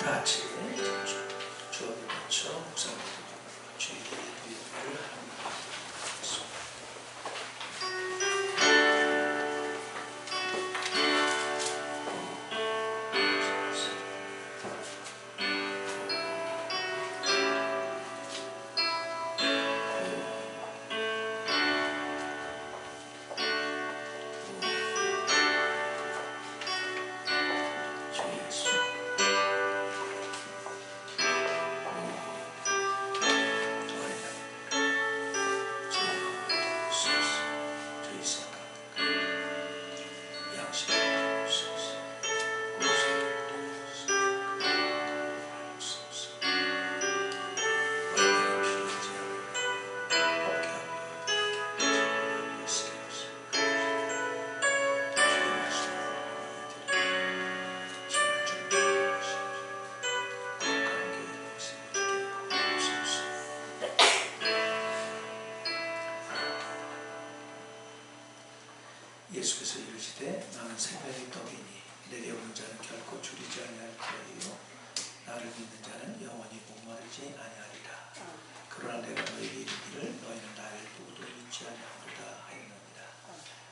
같이 주어를 맞춰 묵상하도록 주의를 합니다. 예수께서 이르시되 나는 생명의 떡이니 내게 오는 자는 결코 줄이지 아니할 터이요 나를 믿는 자는 영원히 목마르지 아니하리라. 그러나 내가 너희에게 이르기를 너희는 나를 누구도 믿지 아니하리라 하였느니라.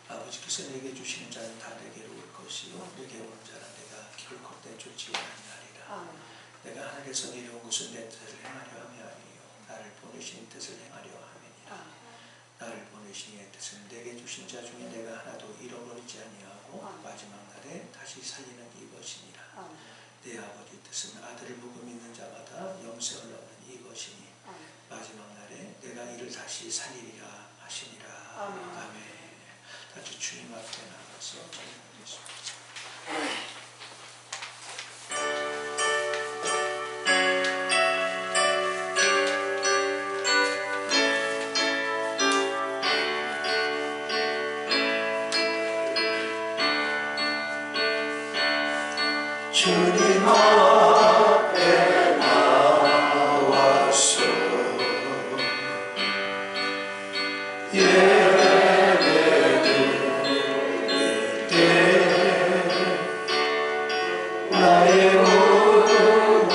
아버지께서 내게 주시는 자는 다 내게로 올 것이요 내게 오는 자는 내가 결코 내쫓지 아니하리라. 내가 하늘에서 내려온 것은 내 뜻을 행하려 함이 아니요 나를 보내신 뜻을 행하려 함이니라. 나를 보내신 이의 뜻은 내게 주신 자 중에 내가 하나도 잃어버리지 아니하고 마지막 날에 다시 살리는 이것이니라. 내 아버지 뜻은 아들을 보고 믿는 자마다 영생을 얻는 이것이니 마지막 날에 내가 이를 다시 살리리라 하시니라. 아멘. 다시 주님 앞에 나가서 찬양하겠습니다. 주님 앞에 나와서 예배 드릴 때 나의 무거운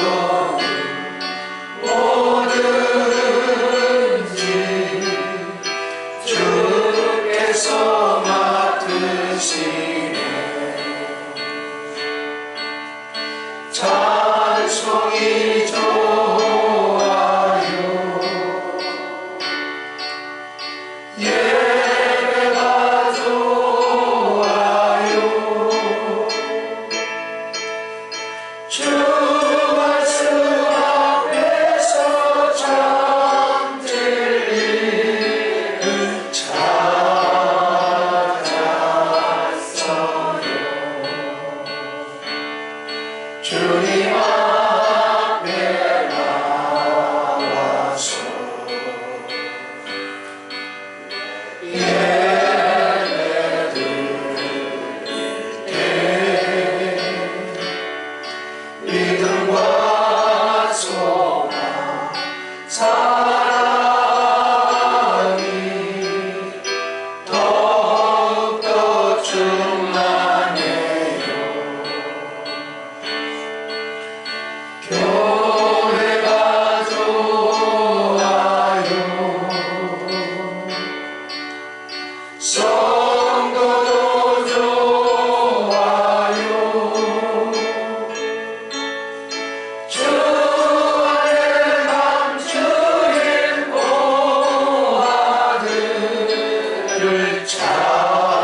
뭐든지 주께서 맡으시네. 찬송이 좋아요. 예배가 좋아요. 주 말씀 앞에서 참 진리를 찾았어요. 주님 앞에 나와서 예배 드릴 때 믿음과 소망 사랑이 더욱더 충만해요. 교회가 좋아요. 성도도 좋아요. 주 안에 감추인 보아들을 찾았어요.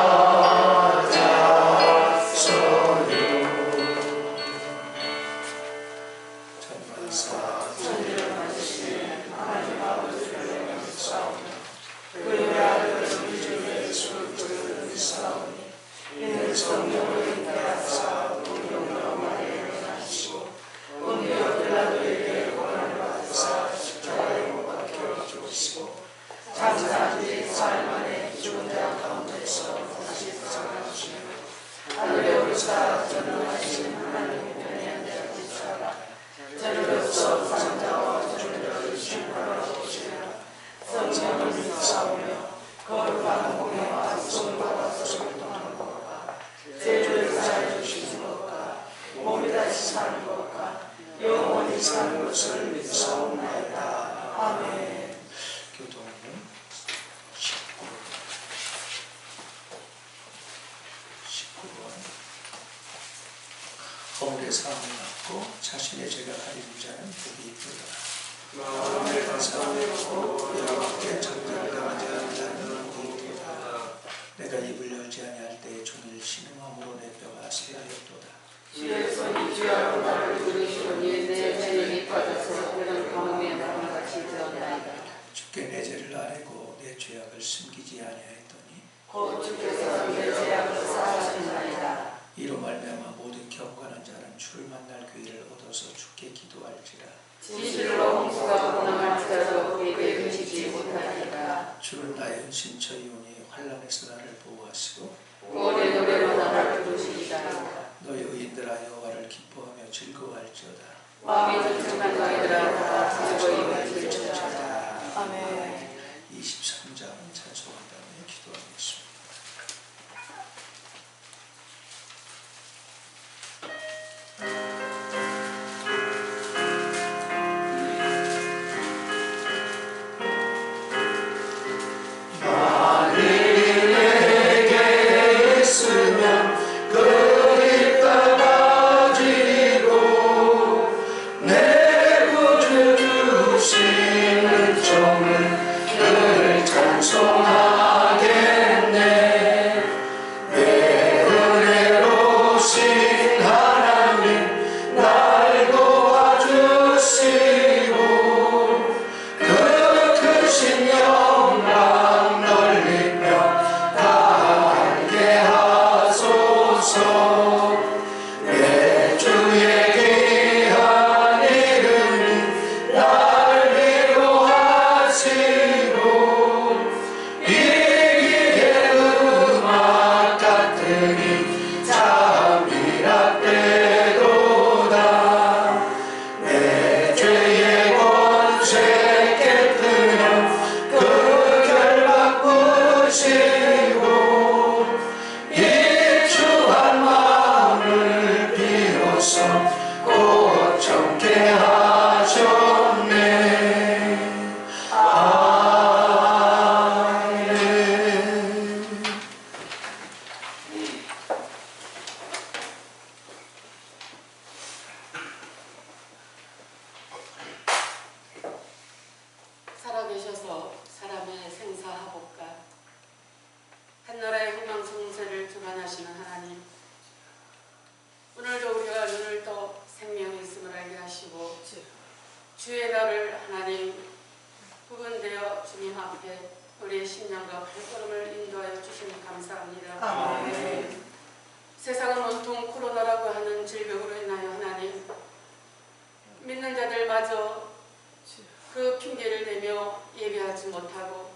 성령을 인하사 운명과 마리아를 하시고 온유와 빌라도에게 고난을 받으사 십자가에 못 박혀 죽으시고 장사한 뒤 사흘 만에 죽은 자 가운데서 다시 살아나시며 하늘에 오르사 전능하신 하나님의 편에 앉아 계시다가 저리로서 부상자와 저리로를 심판하러 오시리라. 성령을 믿사오며 거룩한 공예와 성도와 소통하는 것과 죄를 사해 주시는 것과 몸이 다시 사는 것과 너희 사는 것을 믿사옵나이다. 아멘. 교동은 19번 허물의 사함을 받고 자신의 죄가 가리는 자는 복이 있도다. 마음의 가슴을 먹고 여호와께 정죄를 당하지 않은 자는 복이 있도다. 내가 입을 열지 아니할 때에 종일 신음함으로 내 뼈가 쇠하였도다. 주의 손이 주야로 나를 부르시오니 내 죄인이 빠져서 그런 가뭄에 나랑 같이 되었나이다. 주께 내 죄를 아뢰고 내 죄악을 숨기지 아니하였더니 곧 주께서 내 죄악을 사하셨나이다. 이로 말미암아 모든 경건한 자는 주를 만날 기회를 얻어서 주께 기도할지라. 진실로 홍수가 범람할지라도 그에게 그치지 못하리라. 주는 나의 은신처이오니 환난에서 나를 보호하시고 구원의 노래로 나를 부르시리다. 너희 의인들아 여호와를 기뻐하며 즐거워할지어다. 마음이 전청한 너희들아 다 즐거이 부르짖으라. 아멘. 23장은 찬송한 다음에 기도하겠습니다. 살아계셔서 사람의 생사하복과 한나라의 흥망성쇠를 주관하시는 하나님, 오늘도 우리가 눈을 떠 생명이 있음을 알게 하시고 주의 날을 하나님 구분되어 주님 앞에 우리의 심령과 발걸음을 인도하여 주시니 감사합니다. 아멘. 세상은 온통 코로나라고 하는 질병으로 인하여 하나님 믿는 자들마저 그 핑계를 내며 예배하지 못하고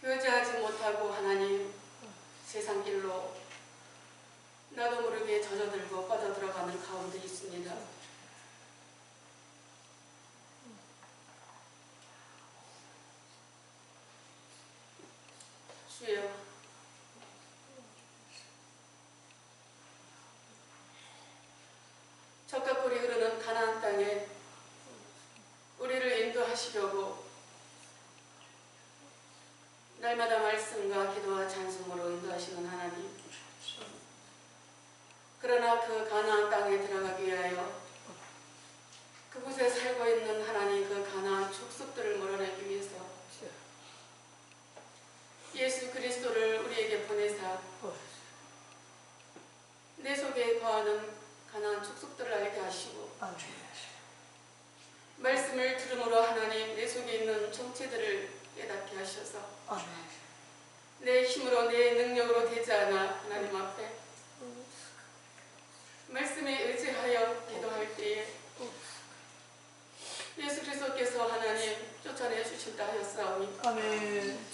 교제하지 못하고 하나님 세상 길로 나도 모르게 젖어들고 빠져들어가는 가운데 있습니다. 주여, 적과 꿀이 흐르는 가나안 땅에 우리를 인도하시려고 날마다 말씀과 기도와 찬송으로 인도하시는 하나님, 그러나 그 가나안 땅에 들어가기 위하여 그곳에 살고 있는 하나님 그 가나안 족속들을 몰아내기 위해서 예수 그리스도를 우리에게 보내사 내 속에 거하는 가나안 족속들을 알게 하시고 말씀을 들음으로 하나님 내 속에 있는 정체들을 깨닫게 하셔서 내 힘으로 내 능력으로 되지 않아 하나님 앞에 말씀에 의지하여 기도할 때에 예수 그리스도께서 하나님 쫓아내 주신다 하였사오니 아멘.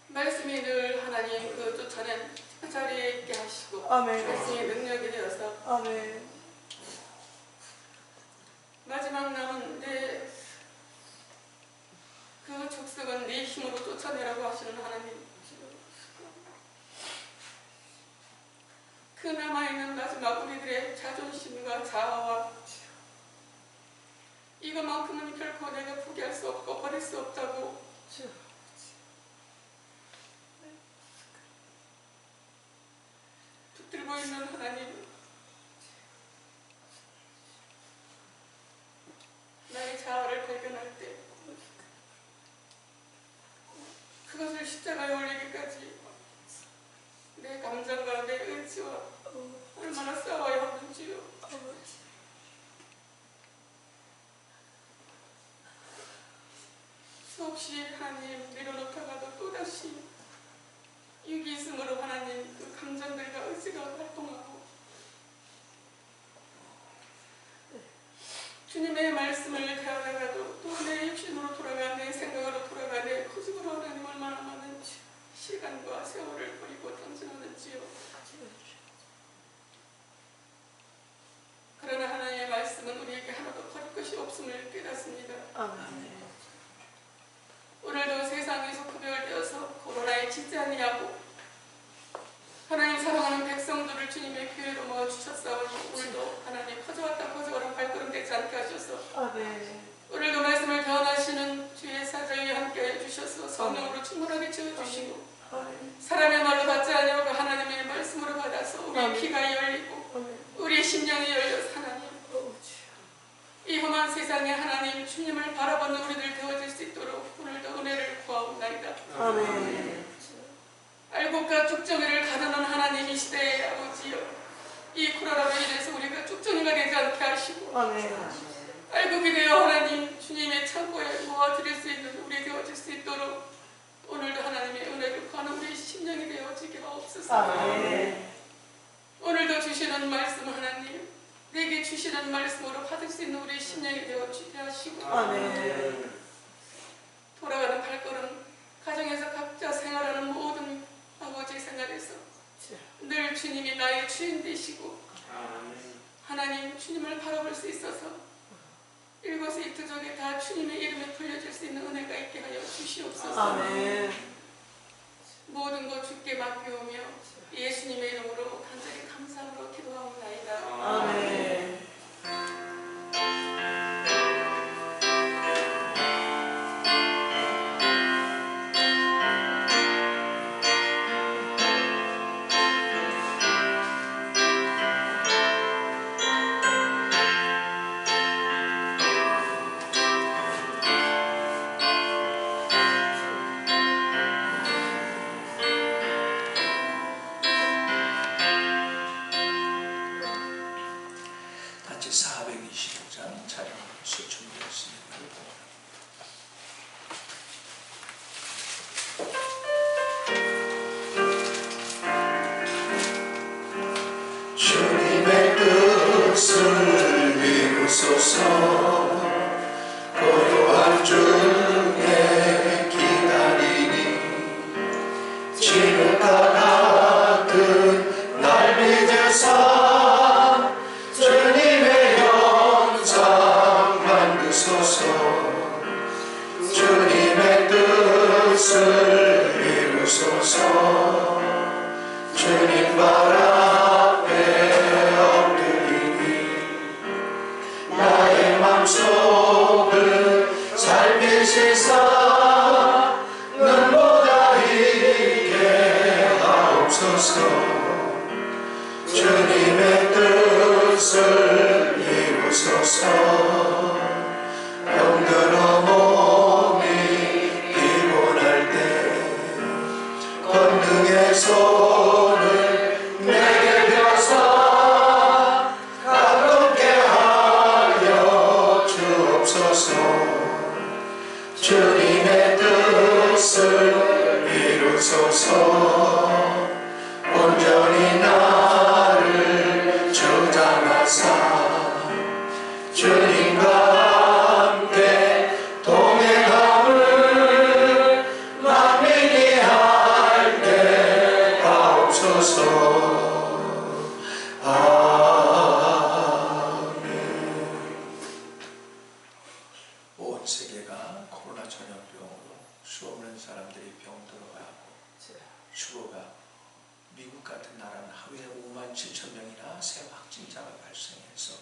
말씀이 늘 하나님 그 쫓아낸 그 자리에 있게 하시고 아멘. 말씀이 능력이 되어서 아멘. 마지막 남은 내 그 족속은 네 힘으로 쫓아내라고 하시는 하나님, 그 남아있는 마지막 우리들의 자존심과 자아와 이것만큼은 결코 내가 포기할 수 없고 버릴 수 없다고 붙들고 있는 하나님, 나의 자아를 발견할 때 그것을 십자가에 올리기까지 내 감정과 내 의지와 얼마나 싸워야 하는지요. 수없이 하나님 내려놓다가도 또다시 유기 있음으로 하나님 그 감정들과 의지가 활동하고 주님의 말씀을 대하다가도 또 내 육신으로 돌아가 내 생각으로 돌아가 내 고집으로 하나님 얼마나 많은 시간과 세월을 버리고 당진하는지요. 그러나 하나님의 말씀은 우리에게 하나도 버릴 것이 없음을 깨닫습니다. 아멘. 오늘도 세상에서 구별되어서 코로나에 지지 아니하고 하나님 사랑하는 백성들을 주님의 교회로 모아주셨사오니 오늘도 하나님 퍼져왔다 퍼져가는 발걸음 되지 않게 하셔서 아멘. 오늘도 말씀을 전하시는 주의 사자에 함께 해주셔서 성령으로 충만하게 채워주시고 사람의 말로 받지 아니하고 하나님의 말씀으로 받아서 우리의 귀가 열리고 우리의 심령이 열려서 하나님 이 험한 세상에 하나님 주님을 바라보는 우리들 되어질 수 있도록 오늘도 은혜를 구하옵나이다. 아멘. 알곡과 쭉정이를 가르는 하나님 이 시대의 아버지여, 이 코로나로 인해서 우리가 쭉정이가 되지 않게 하시고 아멘. 알곡이 되어 하나님 주님의 창고에 모아드릴 수 있는 우리 되어질 수 있도록 오늘도 하나님의 은혜를 구하는 우리 심령이 되어지게 하옵소서. 아멘. 오늘도 주시는 말씀 하나님 내게 주시는 말씀으로 받을 수 있는 우리 심령이 되어지게 하시고 아멘. 돌아가는 발걸음 가정에서 각자 생활하는 모든 아버지 생활에서 늘 주님이 나의 주인 되시고 하나님 주님을 바라볼 수 있어서 일곱의 이투족에 다 주님의 이름에 불려질 수 있는 은혜가 있게 하여 주시옵소서. 아멘. 모든 것 주께 맡기오며 예수님의 이름으로 간절히 감사함으로 기도하옵나이다. 아멘. 단체 425장 촬영 준비했습니다. 주님의 뜻을 이루소서. 고요한 중에 기다리니 지금과 같은 날 믿으사 주님의 영상 만드소서. 주님의 뜻을 이루소서. 주님 발 앞에 엎드리니 나의 맘속을 살피시사 눈보다 있게 하옵소서. 주님의 뜻을 이루소서. 병들어 몸이 피곤할 때 권능의 손을 내게 펴사 가볍게 하여 주옵소서. 주님의 뜻을 이루소서. 온전히 나를 주장하사 주님 27,000명이나 새 확진자가 발생해서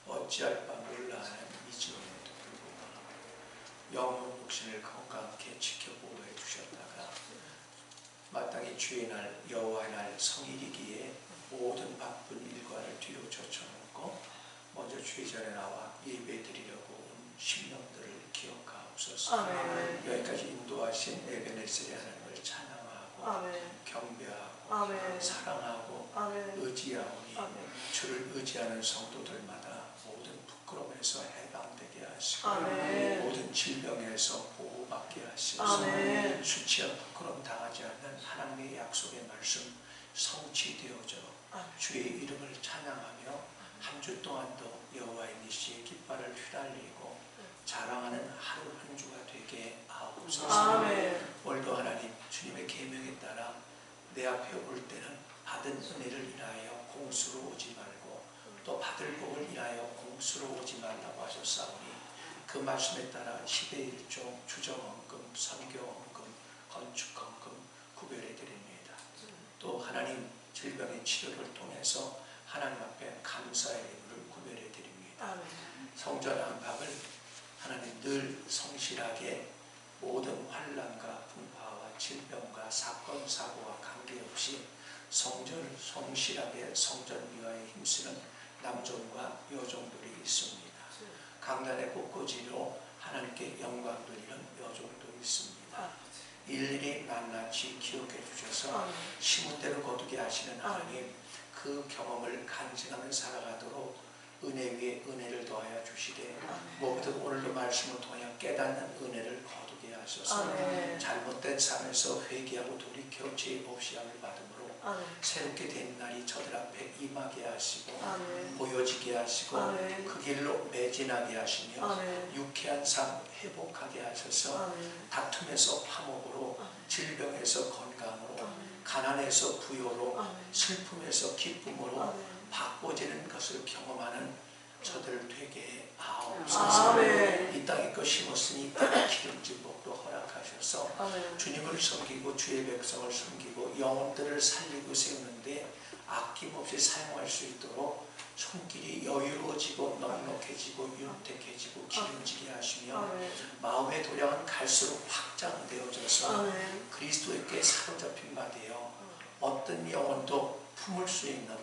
어찌할 바 몰라 하는 이 지역에도 불구하고 영혼 육신을 건강하게 지켜보호해 주셨다가 마땅히 주의 날 여호와의 날 성일이기에 모든 바쁜 일과를 뒤로 젖혀놓고 먼저 주의 전에 나와 예배드리려고 온 심령들을 기억하옵소서. 아멘. 여기까지 인도하신 에베네셀의 하나님을 찬양하고 아멘. 경배하고 아멘. 사랑하고 아멘. 의지하오니 아멘. 주를 의지하는 성도들마다 모든 부끄러움에서 해방되게 하시고 아멘. 모든 질병에서 보호받게 하시옵소서. 아멘. 수치와 부끄러움 당하지 않는 하나님의 약속의 말씀 성취되어져 아멘. 주의 이름을 찬양하며 한 주 동안도 여호와의 니시의 깃발을 휘날리고 자랑하는 하루 한 주가 되게 하옵소서. 아멘. 오늘도 하나님 주님의 계명에 따라 내 앞에 올 때는 받은 은혜를 인하여 공수로 오지 말고 또 받을 복을 인하여 공수로 오지 말라고 하셨사오니 그 말씀에 따라 10의 1조 주정헌금, 선교헌금, 건축헌금 구별해 드립니다. 또 하나님 질병의 치료를 통해서 하나님 앞에 감사의 예물을 구별해 드립니다. 아멘. 성전 안팎을 하나님 늘 성실하게 모든 환난과 풍파와 질병과 사건 사고와 관계없이 성전을 성실하게 성전 미화에 힘쓰는 남종과 여종들이 있습니다. 강단의 꽃꽂이로 하나님께 영광 돌리는 여종도 있습니다. 일일이 낱낱이 기억해 주셔서 심은 대로 거두게 하시는 하나님, 그 경험을 간증하며 살아가도록 은혜 위에 은혜를 더하여 주시되 무엇보다 오늘도 말씀을 통하여 깨닫는 은혜를 거두게 하소서. 아멘. 잘못된 삶에서 회개하고 돌이켜 죄 없이 함을 받음으로 아멘. 새롭게 된 날이 저들 앞에 임하게 하시고 아멘. 보여지게 하시고 아멘. 그 길로 매진하게 하시며 아멘. 유쾌한 삶 회복하게 하셔서 아멘. 다툼에서 화목으로 질병에서 건강으로 아멘. 가난에서 부요로 아멘. 슬픔에서 기쁨으로 아멘. 바꿔지는 것을 경험하는 저들 되게 하옵소서. 아멘. 이 땅에 것 심었으니 땅에 기름진 복도 허락하셔서 아멘. 주님을 섬기고 주의 백성을 섬기고 영혼들을 살리고 세우는데 아낌없이 사용할 수 있도록 손길이 여유로워지고 넉넉해지고 윤택해지고 기름지게 하시며 아멘. 마음의 도량은 갈수록 확장되어져서 아멘. 그리스도에게 사로잡힌 바 되어 어떤 영혼도 품을 수 있는,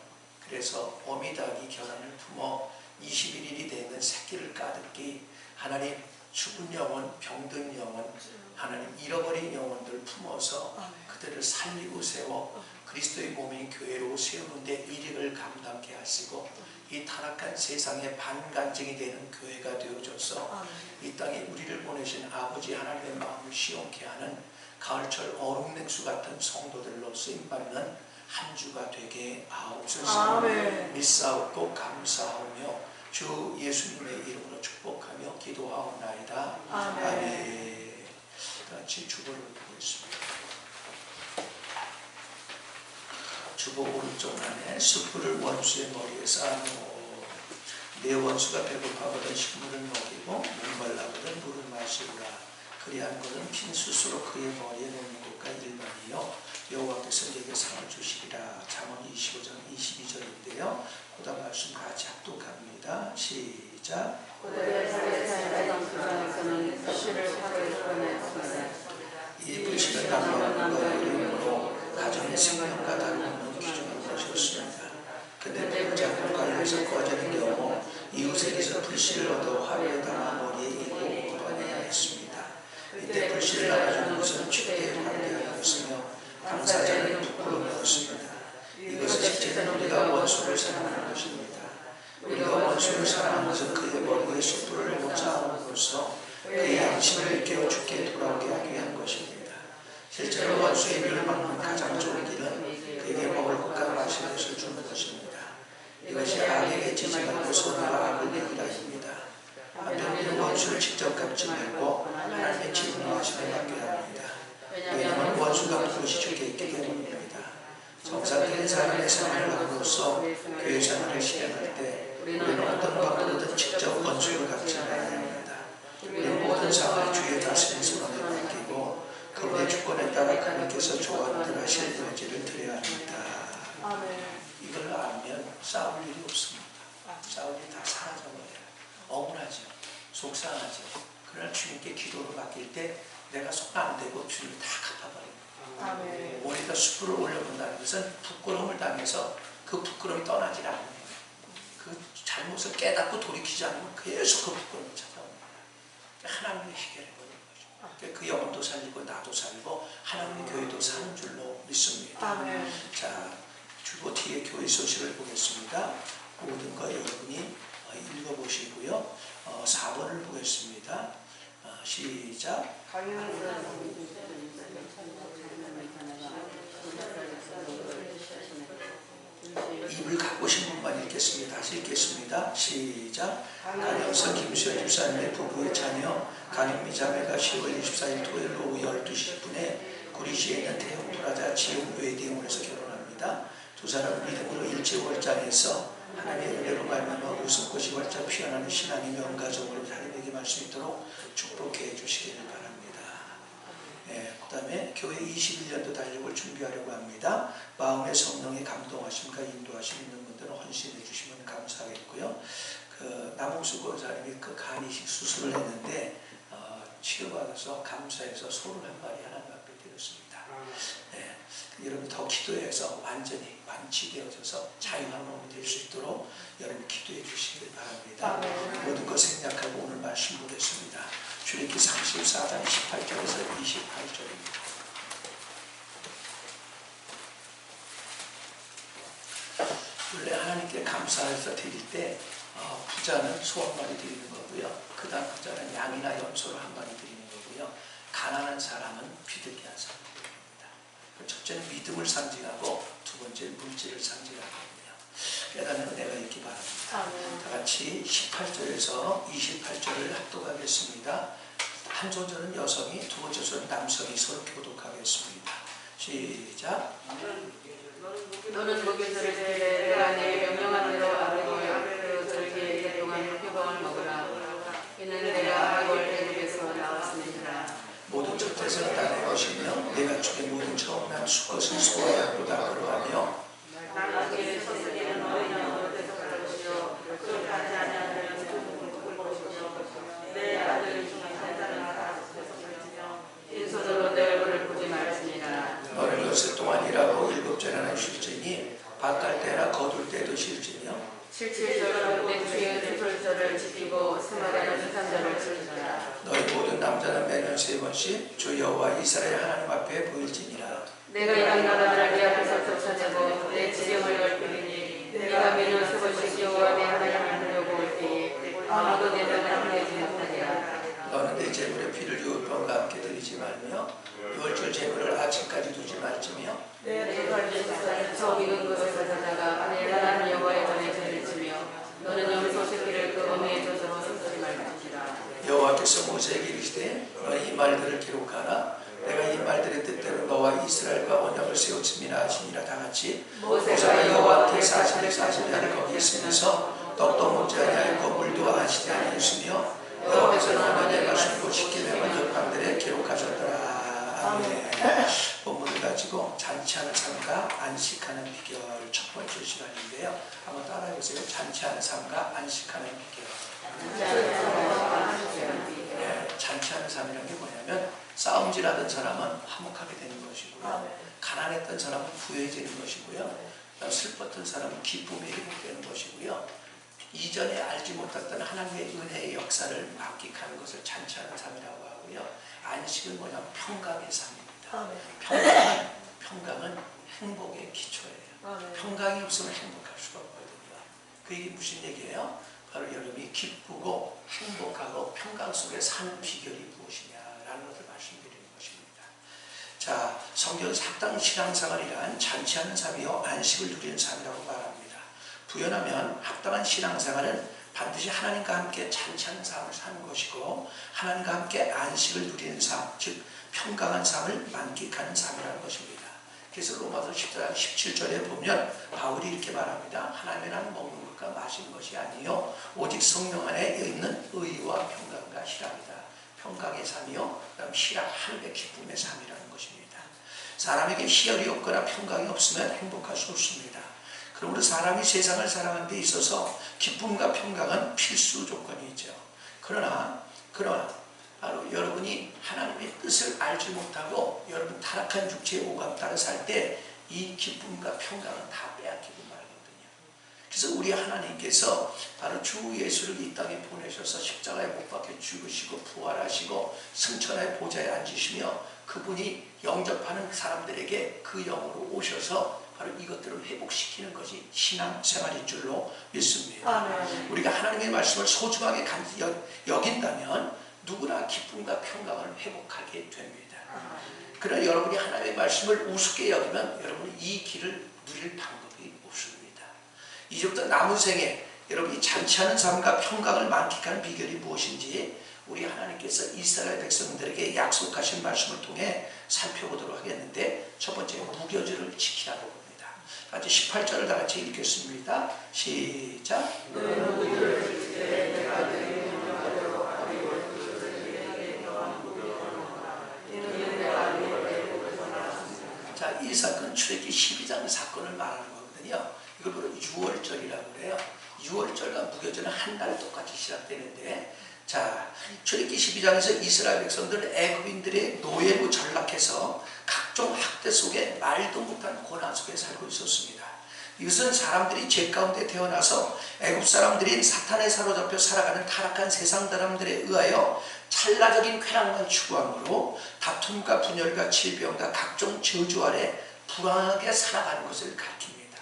그래서 어미닭이 겨란을 품어 21일이 되는 새끼를 까듣기 하나님 죽은 영혼, 병든 영혼, 하나님 잃어버린 영혼들 품어서 그들을 살리고 세워 그리스도의 몸인 교회로 세우는데 일익을 감당케 하시고 이 타락한 세상의 반간증이 되는 교회가 되어져서 이 땅에 우리를 보내신 아버지 하나님의 마음을 시원케 하는 가을철 어룩냉수 같은 성도들로 쓰임받는 한 주가 되게 하옵소서. 아멘. 믿사옵고 감사하며 주 예수님의 이름으로 축복하며 기도하옵나이다. 아멘. 아멘. 같이 주보를 보겠습니다. 주보 오른쪽 안에 숯불을 원수의 머리에 쌓아놓고 내 원수가 배고파거든 식물을 먹이고 목말라거든 물을 마시리라. 그리한 것은 핀 숯으로 그의 머리에 놓는 것과 일반이요 여호와께서 내게 상을 주시리라. 잠언 25장 22절인데요. 그 다음 말씀 같이 합독합니다. 시작. 이 불씨는 남녀가 이름으로 가정의 생명과 다름없는 귀중한 것이었습니다. 근데 그 작물가에서 꺼지는 경우 이웃에게서 불씨를 얻어 화로에 담아 머리에 이고 걷어내야 했습니다. 이때 불씨를 나눠주는 것은 최대의 관계하였으며 당사자는 부끄러움이었습니다. 이것은 실제는 우리가 원수를 사랑하는 것입니다. 우리가 원수를 사랑하는 것은 그의 머리에 숯불을 쌓아놓음으로써 그의 양심을 일깨워 죽게 돌아오게 하기 위한 것입니다. 실제로 원수의 멸망은 가장 좋은 길은 그에게 먹을 것과 마실 것을 주는 것입니다. 이것이 악에게 지지 말고 선과 악을 내기라 힘입니다. 한편 우리는 원수를 직접 갚지 말고 하나님의 질문하심에 맡겨야 합니다. 왜냐하면 원수가 누구시 죽게 있기 때문입니다. 정상적인 사람의 생활을 함으로써 교회 생활을 실행할 때 우리는 어떤 방법으로든 직접 원수를 갚지 말아야 합니다. 우리는 모든 상황을 주의 다스린 손안에 맡기고 그분의 주권에 따라 그분께서 조언들 하실 의지를 드려야 합니다. 아멘. 이걸 속상하죠. 그러나 주님께 기도로 맡길 때 내가 손 안 대고 주님이 다 갚아버립니다. 아멘. 머리에다 숯불을 올려본다는 것은 부끄러움을 당해서 그 부끄러움이 떠나지 않는 거예요. 그 잘못을 깨닫고 돌이키지 않으면 계속 그 부끄러움이 찾아옵니다. 하나님이 해결해버리는 거죠. 그 영혼도 살리고 나도 살고 하나님의 교회도 사는 줄로 믿습니다. 아멘. 자, 주보 뒤에 교회 소식을 보겠습니다. 모든 거 여러분이 읽어보시고요. 4번을 보겠습니다. 시작. 입을 갖고 오신 분만 읽겠습니다. 다시 읽겠습니다. 시작. 강영선 김수현 집사님의 부부의 자녀 강영미 자매가 10월 24일 토요일 오후 12시 10분에 구리시에 있는 태용 프라자 지용 웨딩홀에서 결혼합니다. 두 사람은 믿음으로 일제월장에서 하나님의 은혜로 말미암아 웃음꽃이 활짝 피어나는 신앙의 명가정으로 자녀에게 말 수 있도록 축복해 주시기를 바랍니다. 그 다음에 교회 21년도 달력을 준비하려고 합니다. 마음의 성령의 감동하심과 인도하심 있는 분들은 헌신해 주시면 감사하겠고요. 그 남홍수 권사님이 그 간이식 수술을 했는데 치료받아서 감사해서 소를 한 마리 하나님 앞에 드렸습니다. 여러분 더 기도해서 완전히 완치되어져서 자유한 몸이 될 수 있도록 여러분 기도해 주시길 바랍니다. 모든 것 생략하고 오늘 말씀 보겠습니다. 출애굽기 34장 18절에서 28절입니다. 원래 하나님께 감사해서 드릴 때 부자는 소 한 마리 드리는 거고요. 그 다음 부자는 양이나 염소를 한 마리 드리는 거고요. 가난한 사람은 비둘기 한 사람 드립니다. 첫째는 믿음을 상징하고 두 번째 물질을 상징하거든요. 깨닫는 은혜가 있기 바랍니다. 다 같이 18절에서 28절을 합독하겠습니다. 한 소절은 여성이, 두 번째 소절은 남성이 서로 교독하겠습니다. 시작. 너는 목요일에 내가 내 명령한 대로 아르고 저에게 동안 표방을 먹으라. 이는 내가 아르고 애굽에서 나왔으니라. 모든 첫째는 나의 것이며 내가 주의 모든 처음 난 수것은 소와 양보다 그러하며 나에게 서스기는 너희 양으로 대속할 것이요 그렇게 하지 아니하면 죽을 것이요 내 아들 중에 한 사람을 다 대속할지며 빈손으로 내 얼굴을 보지 말지니라. 너는 요새 동안 일하고 7절이나 쉴지니 밭갈 때나 거둘 때도 쉴지며 7절은 내 주의 주설절을 지키고 스마다는 주산절을 지키라. 너희 모든 남자는 매년 3번씩 주 여호와 이스라엘 하나님 앞에 보일지니라. 내가 이런 나라를 네 앞에서 쫓아내고 내 지경을 넓히리니 내가 매년 3번씩 여호와 내 하나님을 부르고 올 때에 아무도 내 땅을 함께하지 못하리라. 너는 내 재물의 피를 유월병과 함께 드리지 말며 유월절 재물을 아침까지 두지 말지며 내 발전사를 저 익은 것을 가져다가 내 하나님 여호와의 전에 죄를 지며 너는 염소 새끼를 그 어미의 젖으로 섞지 말지니라. 여호와께서 모세에게 이르시되 너희 이 말들을 기록하라. 내가 이 말들의 뜻대로 너와 이스라엘과 언약을 세웠음이라 하시니라. 다 같이 모세가 여호와한테 40일 거기 있으면서 떡도 먹지 아니하였고 물도 마시지 아니하였으며 여호와께서 너희에게 가시고 시키면 옆방들에 기록하셨더라. 아멘. 본문을 가지고 잔치하는 삶과 안식하는 비결 첫 번째 시간인데요. 한번 따라해보세요. 잔치하는 삶과 안식하는 비결. 잔치하는 삶이라는 게 뭐냐면 싸움질하던 사람은 화목하게 되는 것이고요. 가난했던 사람은 부유해지는 것이고요. 슬펐던 사람은 기쁨이 회복되는 것이고요. 이전에 알지 못했던 하나님의 은혜의 역사를 만끽하는 것을 잔치하는 삶이라고 하고요. 안식은 뭐냐면 평강의 삶입니다. 평강은 행복의 기초예요. 평강이 없으면 행복할 수가 없거든요. 그 얘기 무슨 얘기예요? 바로 여러분이 기쁘고 행복하고 평강 속에 사는 비결이 무엇이냐라는 것을 말씀드리는 것입니다. 자, 성경에서 합당 신앙생활이란 잔치하는 삶이요 안식을 누리는 삶이라고 말합니다. 부연하면 합당한 신앙생활은 반드시 하나님과 함께 잔치하는 삶을 사는 것이고 하나님과 함께 안식을 누리는 삶, 즉 평강한 삶을 만끽하는 삶이라는 것입니다. 그래서 로마서 14장 17절에 보면 바울이 이렇게 말합니다. 하나님의 나라는 먹는 것과 마시는 것이 아니요 오직 성령 안에 있는 의와 평강과 희락이다. 평강의 삶이요 그다음 희락, 하늘의 기쁨의 삶이라는 것입니다. 사람에게 희열이 없거나 평강이 없으면 행복할 수 없습니다. 그러므로 사람이 세상을 살아가는 데 있어서 기쁨과 평강은 필수 조건이죠. 그러나 바로 여러분이 하나님의 뜻을 알지 못하고 여러분 타락한 육체의 오감 따라 살 때 이 기쁨과 평강은 다 빼앗기고 말거든요. 그래서 우리 하나님께서 바로 주 예수를 이 땅에 보내셔서 십자가에 못 박혀 죽으시고 부활하시고 승천의 보좌에 앉으시며 그분이 영접하는 사람들에게 그 영으로 오셔서 바로 이것들을 회복시키는 것이 신앙생활인 줄로 믿습니다. 아멘. 우리가 하나님의 말씀을 소중하게 여긴다면 누구나 기쁨과 평강을 회복하게 됩니다. 그러나 여러분이 하나님의 말씀을 우습게 여기면 여러분이 이 길을 누릴 방법이 없습니다. 이제부터 남은 생에 여러분이 잔치하는 삶과 평강을 만끽하는 비결이 무엇인지 우리 하나님께서 이스라엘 백성들에게 약속하신 말씀을 통해 살펴보도록 하겠는데, 첫 번째 무교절을 지키라고 합니다. 같이 18절을 다 같이 읽겠습니다. 시작. 자, 이 사건은 출애굽기 12장 사건을 말하는 거거든요. 이걸 바로 유월절이라고 그래요. 유월절과 무교절은 한 달 똑같이 시작되는데, 자, 출애굽기 12장에서 이스라엘 백성들은 애굽인들의 노예로 전락해서 각종 학대 속에 말도 못한 고난 속에 살고 있었습니다. 이것은 사람들이 죄 가운데 태어나서 애굽 사람들이 사탄에 사로잡혀 살아가는 타락한 세상 사람들에 의하여 찰나적인 쾌락만 추구함으로 다툼과 분열과 질병과 각종 저주 아래 불안하게 살아가는 것을 가르칩니다.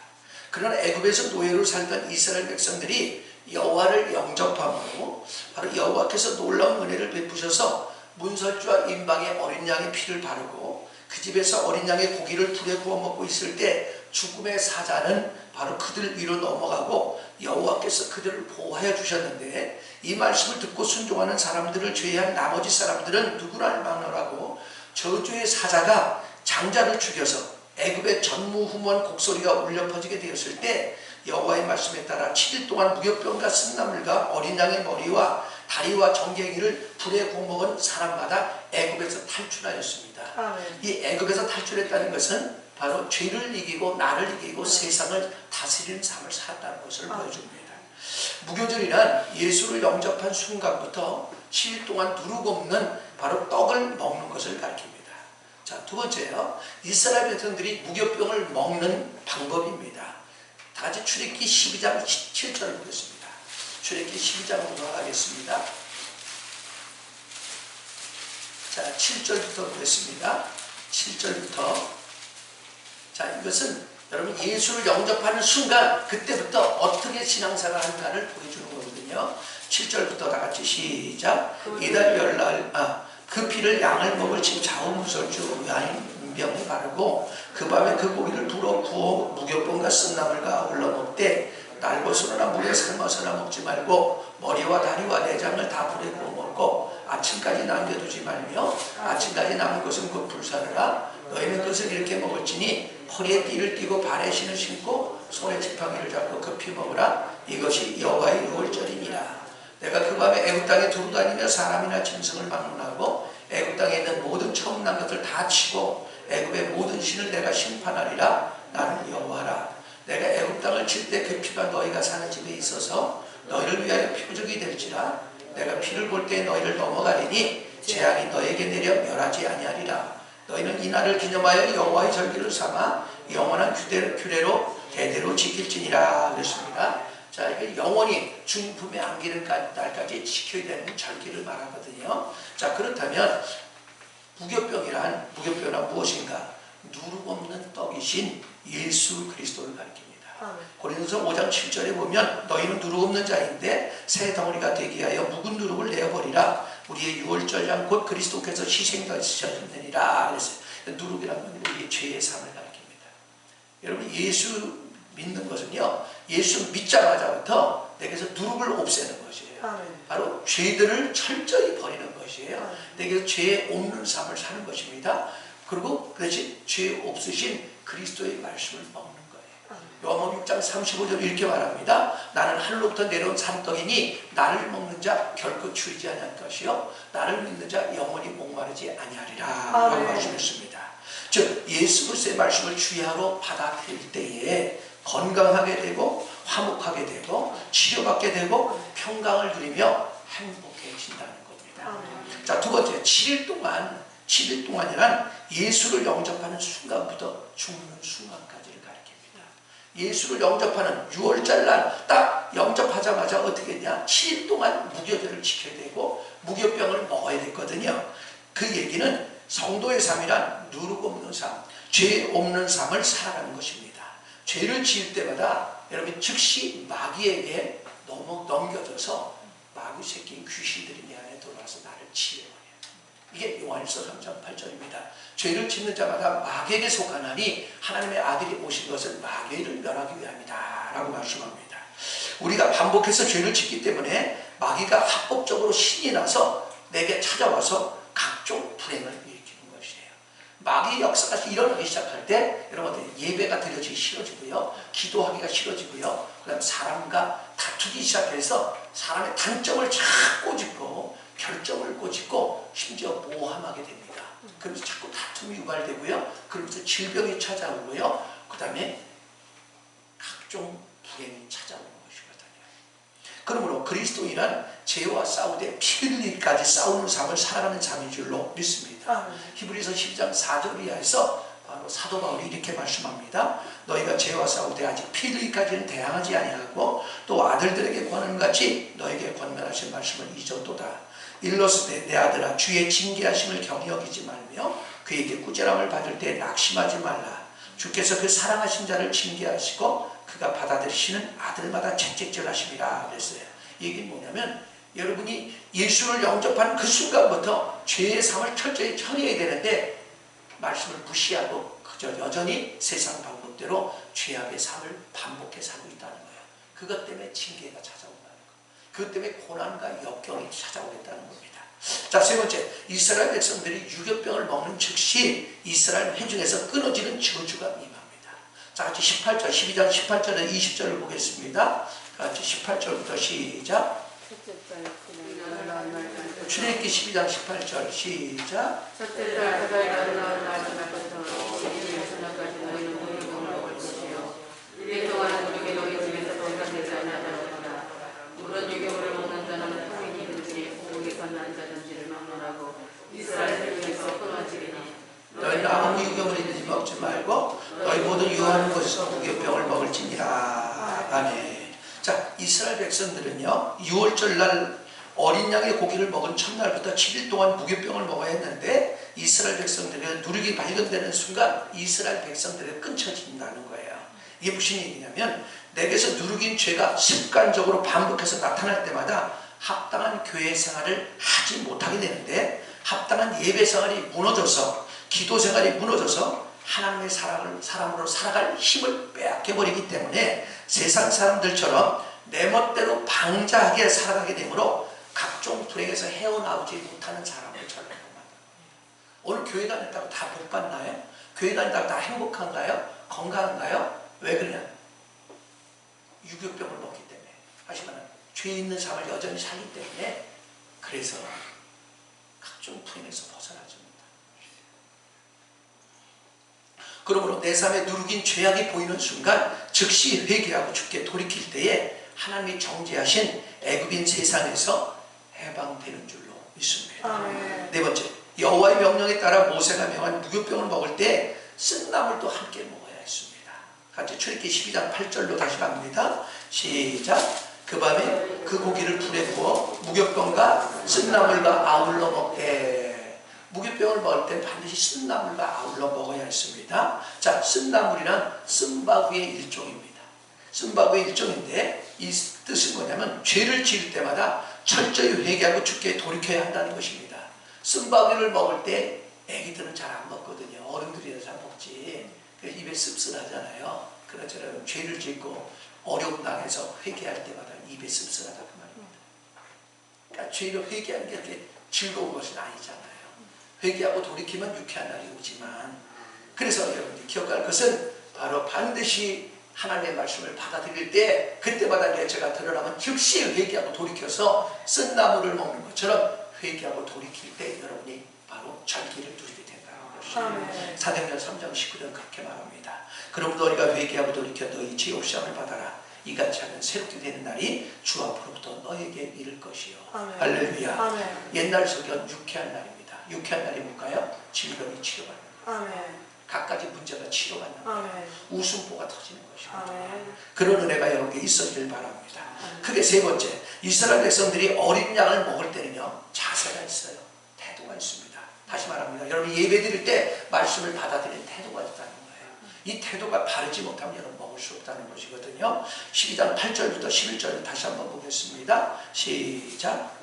그러나 애굽에서 노예로 살던 이스라엘 백성들이 여호와를 영접함으로 바로 여호와께서 놀라운 은혜를 베푸셔서 문설주와 임방에 어린 양의 피를 바르고 그 집에서 어린 양의 고기를 불에 구워 먹고 있을 때 죽음의 사자는 바로 그들 위로 넘어가고 여호와께서 그들을 보호하여 주셨는데, 이 말씀을 듣고 순종하는 사람들을 제외한 나머지 사람들은 누구나 막론하고 저주의 사자가 장자를 죽여서 애굽의 전무후무한 곡소리가 울려 퍼지게 되었을 때 여호와의 말씀에 따라 7일 동안 무교병과 쓴나물과 어린 양의 머리와 다리와 정갱이를 불에 구워 먹은 사람마다 애굽에서 탈출하였습니다. 아멘. 이 애굽에서 탈출했다는 것은 바로 죄를 이기고 나를 이기고 세상을 다스리는 삶을 살았다는 것을 보여줍니다. 무교절이란 예수를 영접한 순간부터 7일 동안 누룩 없는 바로 떡을 먹는 것을 가리킵니다. 자, 두 번째요. 이스라엘 백성들이 무교병을 먹는 방법입니다. 다 같이 출애굽기 12장 17절을 보겠습니다. 출애굽기 12장으로 돌아가겠습니다. 자, 7절부터 보겠습니다. 7절부터. 자, 이것은 여러분 예수를 영접하는 순간 그때부터 어떻게 신앙생활 하는가를 보여주는 거거든요. 7절부터 다 같이 시작. 이달 열날 그 피를 양을 먹을 집 좌우 무설주 와인병에 바르고 그 밤에 그 고기를 불어 구워 무교병과 쓴나물과 어울러 먹되 날것으로나 물에 삶아서나 먹지 말고 머리와 다리와 내장을 다 불에 구워 먹고 아침까지 남겨두지 말며 아침까지 남은 것은 곧 불사르라. 너희는 그것을 이렇게 먹을지니 허리에 띠를 띠고 발에 신을 신고 손에 지팡이를 잡고 급히 먹으라. 이것이 여호와의 유월절이니라. 내가 그 밤에 애굽 땅에 두루다니며 사람이나 짐승을 막론하고 애굽 땅에 있는 모든 처음 난 것을 다 치고 애굽의 모든 신을 내가 심판하리라. 나는 여호와라. 내가 애굽 땅을 칠 때 그 피가 너희가 사는 집에 있어서 너희를 위하여 피부적이 될지라. 내가 피를 볼 때 너희를 넘어가리니 재앙이 너에게 내려 멸하지 아니하리라. 너희는 이 날을 기념하여 여호와의 절기를 삼아 영원한 규례로 대대로 지킬지니라. 그랬습니다. 자, 이게 영원히 주님 품에 안기는 날까지 지켜야 되는 절기를 말하거든요. 자, 그렇다면 무교병이란 무엇인가? 누룩 없는 떡이신 예수 그리스도를 가리킵니다. 고린도서 5장 7절에 보면 너희는 누룩 없는 자인데 새 덩어리가 되게 하여 묵은 누룩을 내어버리라. 우리의 유월절량 곧 그리스도께서 희생되셨느니라. 그랬어요. 누룩이라는 건 우리의 죄의 삶을 가리킵니다. 여러분, 예수 믿는 것은요, 예수 믿자마자부터 내게서 누룩을 없애는 것이에요. 바로 죄들을 철저히 버리는 것이에요. 내게서 죄 없는 삶을 사는 것입니다. 그리고 그 대신 죄 없으신 그리스도의 말씀을 먹는 거예요. 요한복음 6장 35절 이렇게 말합니다. 나는 하늘로부터 내려온 산떡이니 나를 먹는 자 결코 추리지 아니할 것이요 나를 믿는 자 영원히 목마르지 아니하리라 라고 말씀했습니다. 즉 예수 그리스도의 말씀을 주야로 받아들일 때에 건강하게 되고 화목하게 되고 치료받게 되고 평강을 누리며 행복해진다는 겁니다. 아멘. 자, 두 번째, 7일 동안이란 예수를 영접하는 순간부터 죽는 순간까지를 가리킵니다. 예수를 영접하는 6월절 날 딱 영접하자마자 어떻게 했냐? 7일 동안 무교절을 지켜야 되고 무교병을 먹어야 됐거든요. 그 얘기는 성도의 삶이란 누르고 없는 삶, 죄 없는 삶을 살아가는 것입니다. 죄를 지을 때마다 여러분 즉시 마귀에게 넘겨져서 마귀 새끼인 귀신들이 내 안에 들어와서 나를 치료해요. 이게 요한일서 3장 8절입니다. 죄를 짓는 자마다 마귀에게 속하나니 하나님의 아들이 오신 것은 마귀를 멸하기 위함이다 라고 말씀합니다. 우리가 반복해서 죄를 짓기 때문에 마귀가 합법적으로 신이 나서 내게 찾아와서 각종 불행을 일으키는 것이에요. 마귀의 역사가 일어나기 시작할 때 여러분들 예배가 드려지기 싫어지고요, 기도하기가 싫어지고요, 그 다음에 사람과 다투기 시작해서 사람의 단점을 자꾸 꼬집고 결정을 꼬집고 심지어 모함하게 됩니다. 그러면서 자꾸 다툼이 유발되고요, 그러면서 질병이 찾아오고요, 그 다음에 각종 불행이 찾아오는 것이거든요. 그러므로 그리스도인은 죄와 싸우되 피 흘리기까지 싸우는 삶을 살아가는 삶인 줄로 믿습니다. 히브리서 12장 4절 이하에서 바로 사도 바울이 이렇게 말씀합니다. 너희가 죄와 싸우되 아직 피 흘리기까지는 대항하지 아니하고 또 아들들에게 권하는 같이 너에게 권면하신 말씀을 잊었도다. 일러스되 내 아들아 주의 징계하심을 경히 여기지 말며 그에게 꾸지람을 받을 때 낙심하지 말라. 주께서 그 사랑하신 자를 징계하시고 그가 받아들이시는 아들마다 채찍질하심이라 그랬어요. 이 얘기는 뭐냐면 여러분이 예수를 영접하는 그 순간부터 죄의 삶을 철저히 처리해야 되는데 말씀을 무시하고 그저 여전히 세상 방법대로 죄악의 삶을 반복해 살고 있다는 거예요. 그것 때문에 징계가 찾아온다는 거예요. 그것 때문에 고난과 역경이 찾아오겠다는 겁니다. 자, 세 번째, 이스라엘 백성들이 유교병을 먹는 즉시 이스라엘 회중에서 끊어지는 저주가 임합니다. 자, 같이 18절, 12장 18절에 20절을 보겠습니다. 같이 18절부터 시작. 출애굽기 12장 18절 시작. 첫째 달 그달 나온 날부터 12일 전까지 너희는 무교병을 먹을 것이요 1일 동안 우리 너희 집에서 건강되지 아니하더라. 물은 유교를 먹는 자는 통인이든지 고국에서 난 자든지를 막론하고 이스라엘 중에서 끊어지리니 너희는 아무 유교물이든지 먹지 말고 너희 모두 유하는 곳에서 무교병을 먹을지니라. 아멘. 자, 이스라엘 백성들은요 6월절 날 어린 양의 고기를 먹은 첫날부터 7일 동안 무교병을 먹어야 했는데 이스라엘 백성들은 누룩이 발견되는 순간 이스라엘 백성들이 끊쳐진다는 거예요. 이게 무슨 얘기냐면 내게서 누룩인 죄가 습관적으로 반복해서 나타날 때마다 합당한 교회 생활을 하지 못하게 되는데 합당한 예배 생활이 무너져서 기도 생활이 무너져서 하나님의 사람으로 살아갈 힘을 빼앗겨버리기 때문에 세상 사람들처럼 내 멋대로 방자하게 살아가게 되므로 각종 불행에서 헤어나오지 못하는 사람을 전하는 겁니다. 오늘 교회 다녔다고 다 복 받나요? 교회 다닌다고 다 행복한가요? 건강한가요? 왜 그러냐? 유교병을 먹기 때문에. 하지만 죄 있는 삶을 여전히 살기 때문에 그래서 각종 불행에서 벗어나지 못합니다. 그러므로 내 삶에 누룩인 죄악이 보이는 순간 즉시 회개하고 주께 돌이킬 때에 하나님이 정죄하신 애굽인 세상에서 해방되는 줄로 믿습니다. 아멘. 네 번째, 여호와의 명령에 따라 모세가 명한 무교병을 먹을 때 쓴나물도 함께 먹어야 했습니다. 같이 출애굽기 12장 8절로 다시 갑니다. 시작. 그 밤에 그 고기를 불에 구워 무교병과 쓴나물과 아울러 먹되. 무교병을 먹을 땐 반드시 쓴나물과 아울러 먹어야 했습니다. 자, 쓴나물이란 쓴바구의 일종입니다. 쓴바구의 일종인데 이 뜻은 뭐냐면 죄를 지을 때마다 철저히 회개하고 주께 돌이켜야 한다는 것입니다. 쓴바구를 먹을 때 애기들은 잘 안 먹거든요. 어른들이 잘 먹지. 그래서 입에 씁쓸하잖아요. 그렇잖아요. 죄를 짓고 어려움 당해서 회개할 때마다 입에 씁쓸하다 그 말입니다. 그러니까 죄를 회개하는 게 그렇게 즐거운 것은 아니잖아요. 회개하고 돌이키면 유쾌한 날이 오지만 그래서 여러분들이 기억할 것은 바로 반드시 하나님의 말씀을 받아들일 때 그때마다 내 죄가 드러나면 즉시 회개하고 돌이켜서 쓴나물을 먹는 것처럼 회개하고 돌이킬 때 여러분이 바로 절기를 누리게 된다는 것입니다. 사도행전 3장 19절 그렇게 말합니다. 그럼 너희가 회개하고 돌이켜 너희 죄 없이함을 받아라. 이같이 하면 새롭게 되는 날이 주 앞으로부터 너에게 이를 것이요. 아멘. 할렐루야. 아멘. 옛날 설교는 유쾌한 날입니다. 유쾌한 날이 뭘까요? 질병이 치료받는 날. 아멘. 갖가지 문제가 치료받는 날. 아멘. 웃음보가 터지는 것입니다. 아멘. 그런 은혜가 여러분께 있어지길 바랍니다. 그게 세 번째, 이스라엘 백성들이 어린 양을 먹을 때는요, 자세가 있어요. 태도가 있습니다. 다시 말합니다. 여러분 예배 드릴 때 말씀을 받아들이는 태도가 있다는 거예요. 이 태도가 바르지 못하면 여러분 먹을 수 없다는 것이거든요. 12장 8절부터 11절을 다시 한번 보겠습니다. 시작.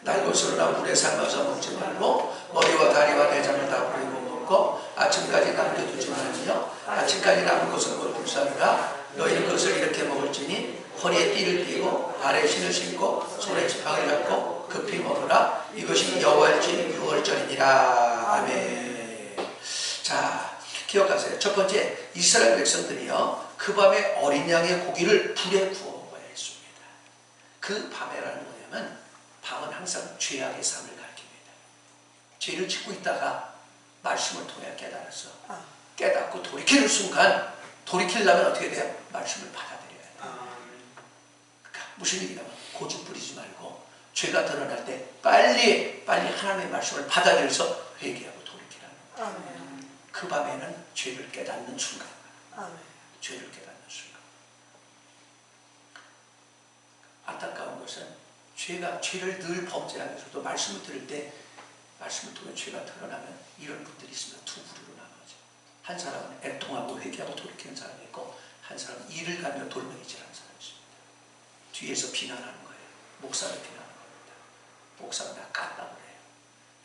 날것으로나 물에 삶아서 먹지 말고 머리와 다리와 내장을 다 버리고 먹고 아침까지 남겨두지 말며 아침까지 남은 것은 곧 불사르라. 너희는 그것을 이렇게 먹을지니 허리에 띠를 띠고 발에 신을 신고 손에 지팡이를 잡고 급히 먹으라. 이것이 여호와의 유월절이니라. 아멘. 자, 기억하세요. 첫 번째, 이스라엘 백성들이요, 그 밤에 어린 양의 고기를 불에 구워 먹어야 했습니다. 그 밤에라는 뭐냐면 밤은 항상 죄악의 삶을 가리킵니다. 죄를 짓고 있다가 말씀을 통해 깨달았어. 깨닫고 돌이키는 순간, 돌이키려면 어떻게 돼요? 말씀을 받아들여야 돼요. 그러니까 무슨 얘기냐면 고집 부리지 말고 죄가 드러날 때 빨리 하나님의 말씀을 받아들여서 회개하고 돌이키라는 거예요. 그 밤에는 죄를 깨닫는 순간, 죄를 깨닫는 순간. 안타까운 것은 죄를 늘 범죄하면서도 말씀을 들을 때 말씀을 통해 죄가 드러나면 이런 분들이 있습니다. 두 부류로 나눠져. 한 사람은 애통하고 회개하고 돌이키는 사람이 있고, 한 사람은 이를 가며 돌멩이질하는 사람이 있습니다. 뒤에서 비난하는 거예요. 목사를 비난하는 겁니다. 목사가 나 깠다고 그래요.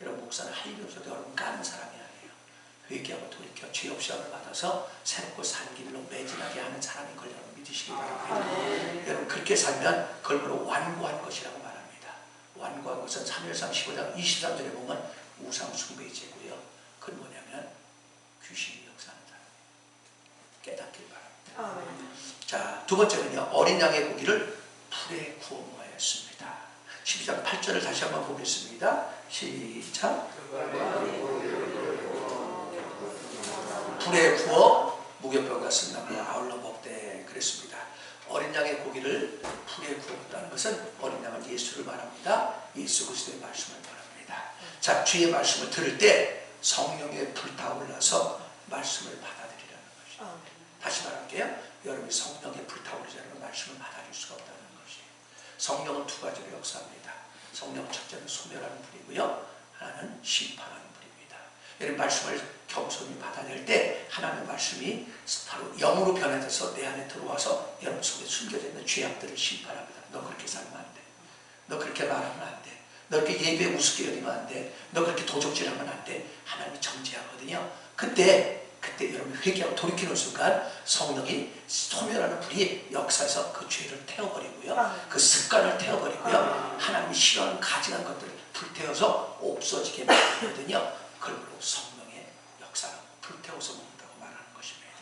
여러분, 목사는 할 일이 없어도 여러분 까는 사람이 아니에요. 회개하고 돌이켜 죄 없이 함을 받아서 새롭고 산 길로 매진하게 하는 사람인 걸 여러분 믿으시기 바랍니다. 여러분 그렇게 살면 그걸 바로 완고한 것이라고 말합니다. 완고한 것은 사무엘상 15장 23절에 보면 우상 숭배의 죄고요. 그건 뭐냐면 귀신이 역사하는 사람이에요. 깨닫길 바랍니다. 자, 두 번째는요, 어린 양의 고기를 불에 구워 먹어야 했습니다. 12장 8절을 다시 한번 보겠습니다. 시작. 불에 구워 무교병과 쓴나무와 아울러 먹되 그랬습니다. 어린 양의 고기를 불에 구워 먹다는 것은 어린 양은 예수를 말합니다. 예수 그리스도의 말씀을 말합니다. 자, 주의 말씀을 들을 때 성령에 불타올라서 말씀을 받아들이라는 것이죠. 다시 말할게요. 여러분이 성령에 불타오르지 않으면 말씀을 받아들일 수가 없다는 것이에요. 성령은 두 가지로 역사합니다. 성령은 첫째는 소멸하는 불이고요, 하나는 심판하는 불입니다. 여러분 말씀을 겸손히 받아낼 때 하나님의 말씀이 바로 영으로 변해져서 내 안에 들어와서 여러분 속에 숨겨져 있는 죄악들을 심판합니다. 너 그렇게 살면 안 돼. 너 그렇게 말하면 안 돼. 너 그렇게 예배에 우습게 여기면 안 돼. 너 그렇게 도적질하면 안 돼. 하나님이 정죄하거든요. 그때 여러분 회개하고 돌이키는 순간 성령이 소멸하는 불이 역사에서 그 죄를 태워버리고요, 그 습관을 태워버리고요, 하나님이 싫어하는 가증한 것들을 불태워서 없어지게 만들거든요. 그러므로 성령의 역사는 불태워서 먹는다고 말하는 것입니다.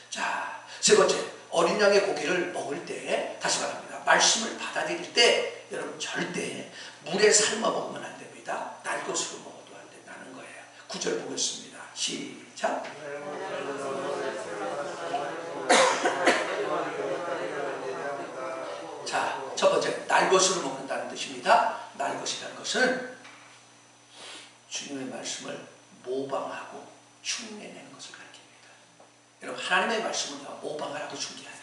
자, 세 번째, 어린 양의 고기를 먹을 때 다시 말합니다. 말씀을 받아들일 때 여러분 절대 물에 삶아 먹으면 안 됩니다. 날 것으로 먹어도 안 된다는 거예요. 9절 보겠습니다. 시작. 자, 첫 번째, 날 것으로 먹는다는 뜻입니다. 날 것이라는 것은 주님의 말씀을 모방하고 흉내내는 것을 가리킵니다. 여러분 하나님의 말씀은요, 모방하라고 준 게 아니에요.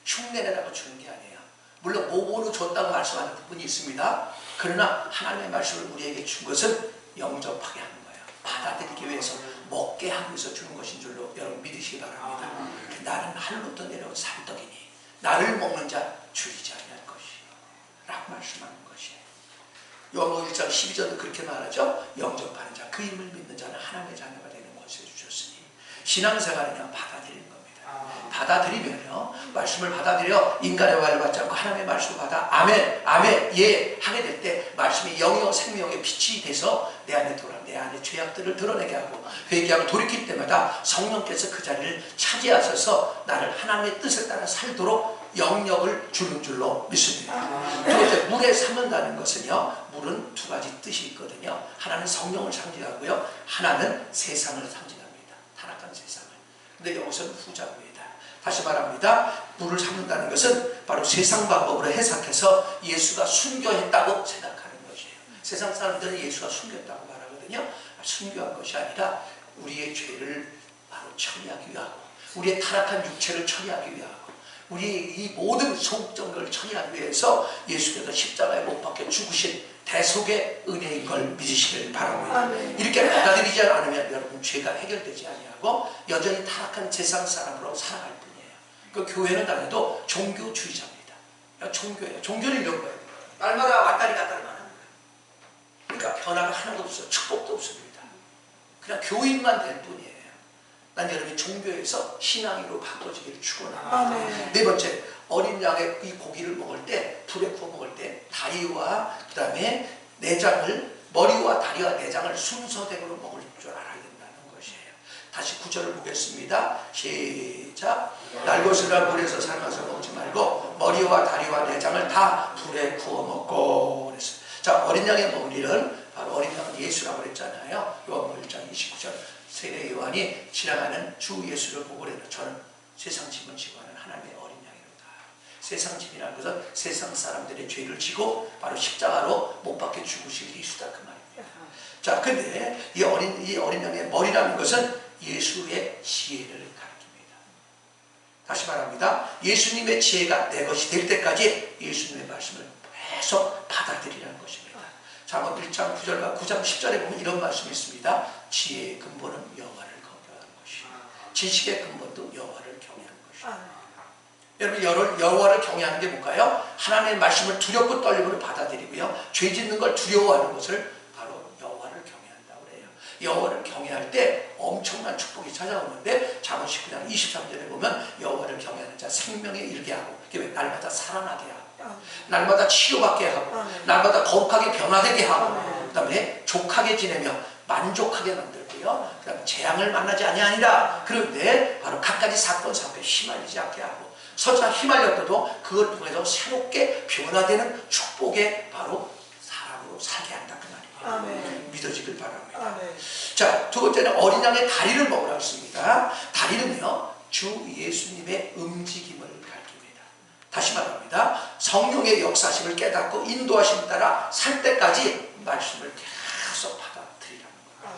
흉내내라고 주는 게 아니에요. 물론 모범으로 줬다고 말씀하는 부분이 있습니다. 그러나 하나님의 말씀을 우리에게 준 것은 영접하게 하는 거예요. 받아들이기 위해서, 먹게 하기 위해서 주는 것인 줄로 여러분 믿으시기 바랍니다. 나는 하늘로부터 내려온 산떡이니 나를 먹는 자 줄이지 아니할 것이요 라고 말씀하는 것이에요. 요한복음 1장 12절도 그렇게 말하죠. 영접하는 자, 그 이름을 믿는 자는 하나님의 자녀가 되는 것을 주셨으니, 신앙생활은요 받아들이는 겁니다. 받아들이면요, 말씀을 받아들여 인간의 말을 받지 않고 하나님의 말씀을 받아 아멘, 아멘, 예 하게 될 때 말씀이 영이요 생명의 빛이 돼서 내 안에 돌아 내 안에 죄악들을 드러내게 하고 회개하고 돌이킬 때마다 성령께서 그 자리를 차지하셔서 나를 하나님의 뜻에 따라 살도록 영역을 주는 줄로 믿습니다. 두 번째, 물에 삶는다는 것은요, 물은 두 가지 뜻이 있거든요. 하나는 성령을 상징하고요, 하나는 세상을 상징합니다. 타락한 세상. 근데 여기서는 후자입니다. 다시 말합니다. 물을 삼는다는 것은 바로 세상 방법으로 해석해서 예수가 순교했다고 생각하는 것이에요. 세상 사람들은 예수가 순교했다고 말하거든요. 순교한 것이 아니라 우리의 죄를 바로 처리하기 위하고, 우리의 타락한 육체를 처리하기 위하고, 우리의 이 모든 소극적을 처리하기 위해서 예수께서 십자가에 못 박혀 죽으신 대속의 은혜인 걸 믿으시길 바랍니다. 아멘. 이렇게 받아들이지 않으면 여러분 죄가 해결되지 아니하고 여전히 타락한 세상 사람으로 살아갈 뿐이에요. 그 교회는 다녀도 종교주의자입니다. 종교예요. 종교는 이런 거예요. 날마다 왔다리 갔다리만 하는 거예요. 그러니까 변화가 하나도 없어요. 축복도 없습니다. 그냥 교인만 될 뿐이에요. 난 여러분이 종교에서 신앙으로 바꿔지기를 축원합니다. 네 번째, 어린 양의 이 고기를 먹을 때, 불에 구워 먹을 때 다리와 그 다음에 내장을, 머리와 다리와 내장을 순서대로 먹을 줄 알아야 된다는 것이에요. 다시 9절을 보겠습니다. 시작. 날것이나 물에서 삶아서 먹지 말고 머리와 다리와 내장을 다 불에 구워 먹고 그랬어요. 자, 어린 양의 머리는 바로 어린 양은 예수라고 그랬잖아요. 요한복음 1장 29절. 세례 요한이 지나가는 주 예수를 보고 그랬는데 저는 세상 짐을 지고 하는 하나님의 어린 양이로다. 세상 짐이라는 것은 세상 사람들의 죄를 지고 바로 십자가로 못 박혀 죽으실 예수다 그 말입니다. 자, 근데 이 어린 양의 머리라는 것은 예수의 지혜를 가르칩니다. 다시 말합니다. 예수님의 지혜가 내 것이 될 때까지 예수님의 말씀을 계속 받아들이라는 것입니다. 잠언 1장 9절과 9장 10절에 보면 이런 말씀이 있습니다. 지혜의 근본은 여호와를 경외하는 것이요 지식의 근본도 여호와를 경외하는 것이요. 여러분, 여호와를 경외하는 게 뭘까요? 하나님의 말씀을 두렵고 떨림으로 받아들이고요, 죄 짓는 걸 두려워하는 것을 바로 여호와를 경외한다고 그래요. 여호와를 경외할 때 엄청난 축복이 찾아오는데 잠언 19장 23절에 보면 여호와를 경외하는 자 생명에 이르게 하고, 그게 날마다 살아나게 하고, 날마다 치유받게 하고, 날마다 거룩하게 변화되게 하고, 그 다음에 족하게 지내며 만족하게 만들고요, 그 다음에 재앙을 만나지 아니하니라. 그런데 바로 각가지 사건 사고에 휘말리지 않게 하고, 설사 휘말렸더라도 그걸 통해서 새롭게 변화되는 축복의 바로 사람으로 살게 한다 그 말이에요. 믿어지길 바랍니다. 자, 두 번째는 어린 양의 다리를 먹으라고 했습니다. 다리는요, 주 예수님의 움직임을 가리킵니다. 다시 말합니다. 성령의 역사심을 깨닫고 인도하심 따라 살 때까지 말씀을 계속 받아들이라는 거예요.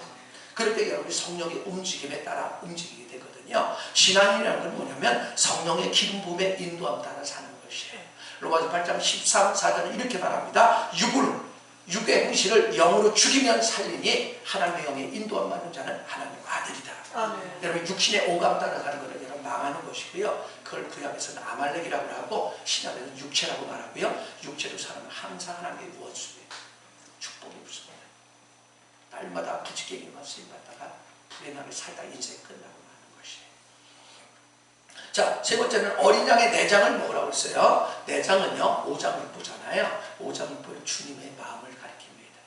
그럴 때 여러분이 성령의 움직임에 따라 움직이게 되거든요. 신앙이라는 건 뭐냐면 성령의 기름 부음에 인도함 따라 사는 것이에요. 로마서 8장 13, 4절은 이렇게 말합니다. 육의 행실을 영으로 죽이면 살리니 하나님의 영에 인도함 받는 자는 하나님의 아들이다. 여러분, 육신의 오감 따라 사는 것은 여러분 망하는 것이고요. 그걸 구약에서는 아말렉이라고 하고 신약에서는 육체라고 말하고요. 육체로 사람은 항상 하나님의 원수예요. 축복이 없습니다. 날마다 부지깽이만 쓰임받다가 불행하게 살다 인생이 끝나고 마는 것이에요. 자, 세 번째는 어린 양의 내장을 먹으라고 했어요. 내장은요, 오장육부잖아요. 오장육부는 주님의 마음을 가리킵니다.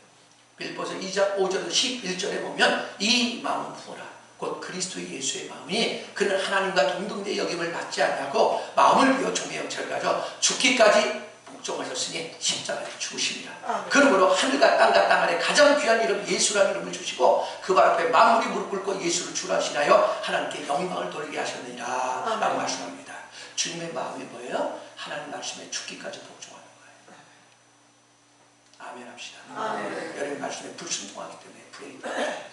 빌보서 2장 5절에서 11절에 보면 이 마음은 부어라. 곧 그리스도 예수의 마음이 그는 하나님과 동등대 여김을 받지 않냐고 마음을 비워 종의 형체를 가져 죽기까지 복종하셨으니 십자가에 죽으시리라. 그러므로 하늘과 땅과 땅 아래 가장 귀한 이름 예수라는 이름을 주시고 그 발 앞에 만물이 무릎 꿇고 예수를 주라 하시나요 하나님께 영광을 돌리게 하셨느니라 라고 말씀합니다. 주님의 마음이 뭐예요? 하나님 말씀에 죽기까지 복종하는 거예요. 아멘 합시다. 여러분 말씀에 불순종하기 때문에 불행이 떨어져요.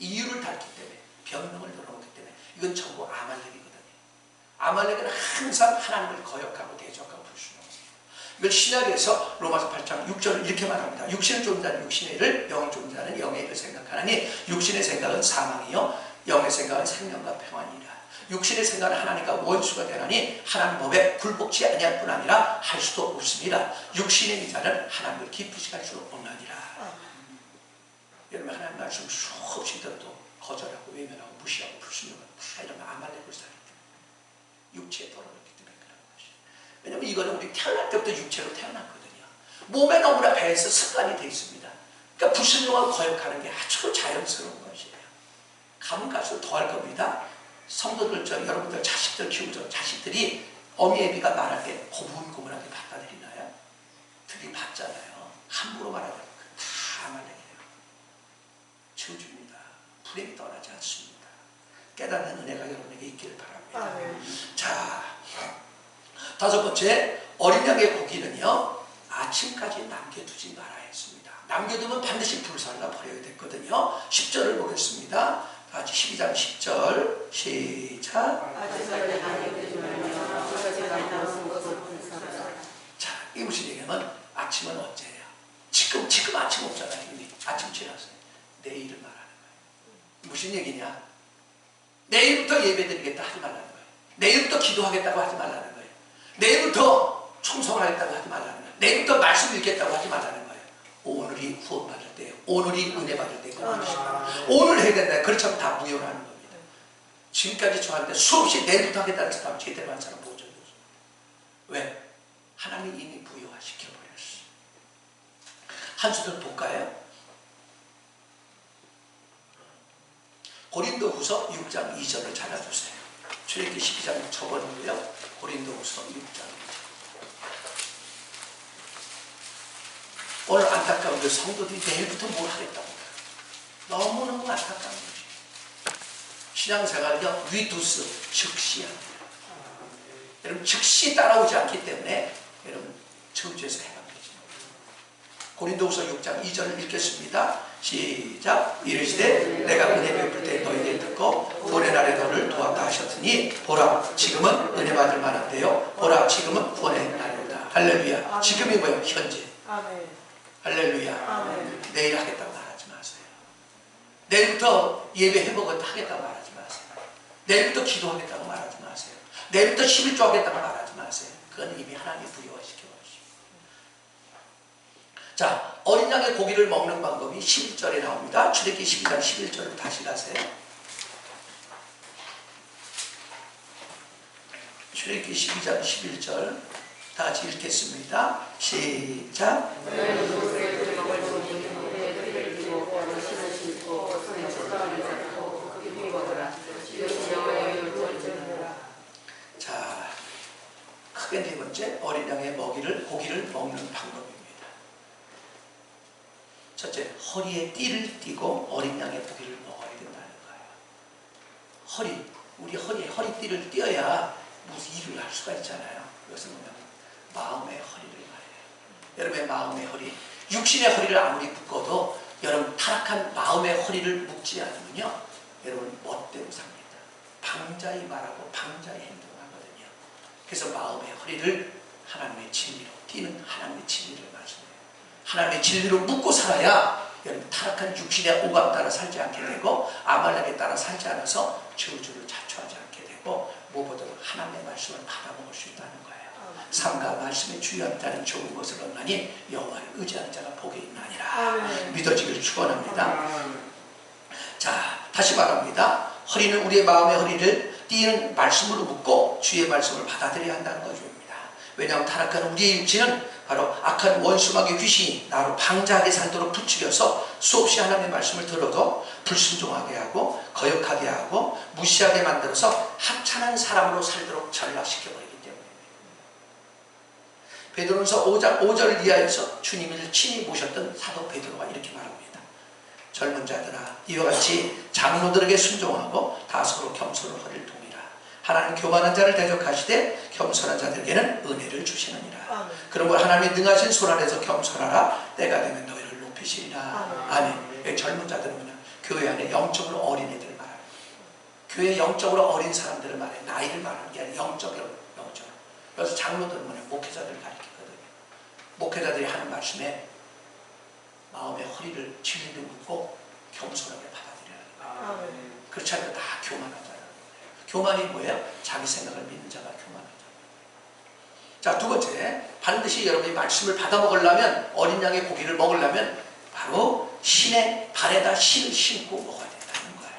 이유를 닳기 때문에, 변명을 늘어놓기 때문에. 이건 전부 아말렉이거든요. 아말렉은 항상 하나님을 거역하고 대적하고 불순종해요. 이걸 신약에서 로마서 8장 6절을 이렇게 말합니다. 육신을 쫓는 자는 육신의 일을, 영을 쫓는 자는 영의 일을 생각하나니 육신의 생각은 사망이요 영의 생각은 생명과 평안이라. 육신의 생각은 하나님과 원수가 되나니 하나님 법에 굴복지 아니할 뿐 아니라 할 수도 없습니다. 육신의 자는 하나님을 기쁘시게 할 수 없나니라. 여러분, 하나님 말씀 수없이 들어도 거절하고 외면하고 무시하고 불순종하고 다 이러면 아말렉으로 살기 때문에, 육체에 돌아갔기 때문에 그런 것이. 왜냐하면 이거는 우리 태어날 때부터 육체로 태어났거든요. 몸에 너무나 배에서 습관이 되어 있습니다. 그러니까 불순종하고 거역하는 게 아주 자연스러운 것이에요. 가면 갈수록 더 할 겁니다. 성도들, 여러분들 자식들 키우죠. 자식들이 어미애비가 말할 때 고분고분하게 받아들이나요? 들이받잖아요. 함부로 말하면 다 아말렉이에요. 저주입니다. 불행이 떠나지 않습니다. 깨닫는 은혜가 여러분에게 있기를 바랍니다. 아멘. 자, 다섯 번째, 어린 양의 고기는요 아침까지 남겨두지 말아야 했습니다. 남겨두면 반드시 불살라 버려야 됐거든요. 10절을 보겠습니다. 같이 12장 10절 시작. 자, 이게 무슨 얘기냐면 아침은 언제예요? 지금 아침 없잖아요. 이미 아침 지났어요. 내일을 말하는 거예요. 무슨 얘기냐? 내일부터 예배드리겠다 하지 말라는 거예요. 내일부터 기도하겠다고 하지 말라는 거예요. 내일부터 청소하겠다고 하지 말라는 거예요. 내일부터 말씀 읽겠다고 하지 말라는 거예요. 오늘이 후원받을 때예요. 오늘이 은혜 받을 때예요. 오늘 해야 된다. 그렇지 않으면 다 무효라는 겁니다. 지금까지 저한테 수없이 내일부터 하겠다는 사람 제대로 한 사람 본 적이 없어요. 왜? 하나님이 이미 무효화시켜버렸어요. 한 수절 볼까요? 고린도후서 6장 2절을 찾아주세요. 출애굽기 12장 저번이고요. 고린도후서 6장 2절. 오늘 안타까운 게 성도들이 내일부터 뭘 하겠다고 해요. 너무너무 안타까운 것이. 신앙생활은요, 위두스, 즉시 합니다. 여러분, 즉시 따라오지 않기 때문에 여러분, 저주에서 해방되지. 고린도후서 6장 2절을 읽겠습니다. 시작. 이르시되 내가 은혜 베풀 때 너희에게 듣고 구원의 날에 너를 도왔다 하셨으니 보라 지금은 은혜 받을 만한데요. 보라 지금은 구원의 날이다. 할렐루야. 지금이 뭐예요? 현재. 아멘. 할렐루야. 아멘. 내일 하겠다고 말하지 마세요. 내일부터 예배 회복을 하겠다고 말하지 마세요. 내일부터 기도하겠다고 말하지 마세요. 내일부터 11조 하겠다고 말하지 마세요. 그건 이미 하나님이 부여시켜버리십니다. 자, 어린 양의 고기를 먹는 방법이 11절에 나옵니다. 출애굽기 12장 11절을 다시 가세요. 출애굽기 12장 11절 다 같이 읽겠습니다. 시작. 자, 크게 네 번째, 어린 양의 고기를 먹는 방법입니다. 첫째, 허리에 띠를 띠고 어린 양의 고기를 먹어야 된다는 거예요. 우리 허리에 허리띠를 띄어야 무슨 일을 할 수가 있잖아요. 그것은 뭐냐면 마음의 허리를 말해요. 여러분의 마음의 허리, 육신의 허리를 아무리 묶어도 여러분 타락한 마음의 허리를 묶지 않으면요, 여러분 멋대로 삽니다. 방자히 말하고 방자히 행동하거든요. 그래서 마음의 허리를 하나님의 진리로 띠는 하나님의 진리를 말씀해요. 하나님의 진리로 묶고 살아야 여러분 타락한 육신의 오감 따라 살지 않게 되고 아말렉에 따라 살지 않아서 저주를 자초하지 않게 되고 무엇보다도 하나님의 말씀을 받아먹을 수 있다는 거예요. 삶과 말씀에 주의하는 자는 좋은 것을 얻나니 여호와를 의지하는 자가 복이 있나니라. 믿어지기를 축원합니다. 자, 다시 말합니다. 허리는 우리의 마음의 허리를 띠는 말씀으로 묶고 주의 말씀을 받아들여야 한다는 것입니다. 왜냐하면 타락한 우리의 육체는 바로 악한 원수마귀 귀신이 나로 방자하게 살도록 부추겨서 수없이 하나님의 말씀을 들어도 불순종하게 하고 거역하게 하고 무시하게 만들어서 하찮은 사람으로 살도록 전락시켜버리기 때문입니다. 베드로전서 5장 5절 이하에서 주님을 친히 모셨던 사도 베드로가 이렇게 말합니다. 젊은 자들아, 이와 같이 장로들에게 순종하고 다 서로 겸손을 허리를 동이라. 하나님 교만한 자를 대적하시되 겸손한 자들에게는 은혜를 주시느니라. 그러므로 하나님이 능하신 손 안에서 겸손하라. 때가 되면 너희를 높이시리라. 아멘. 젊은 자들은 뭐냐? 교회 안에 영적으로 어린 애들을 말합니다. 교회 영적으로 어린 사람들을 말해요. 나이를 말하는 게 아니라 영적으로. 그래서 장로들은 뭐냐? 목회자들을 가리키거든요. 목회자들이 하는 말씀에 마음의 허리를 진리로 묶고 겸손하게 받아들여야 합니다. 그렇지 않으면 다 교만하잖아요. 교만이 뭐예요? 자기 생각을 믿는 자가 교만하죠. 자, 두 번째, 반드시 여러분이 말씀을 받아먹으려면, 어린 양의 고기를 먹으려면 바로 신의 발에다 신을 신고 먹어야 된다는 거예요.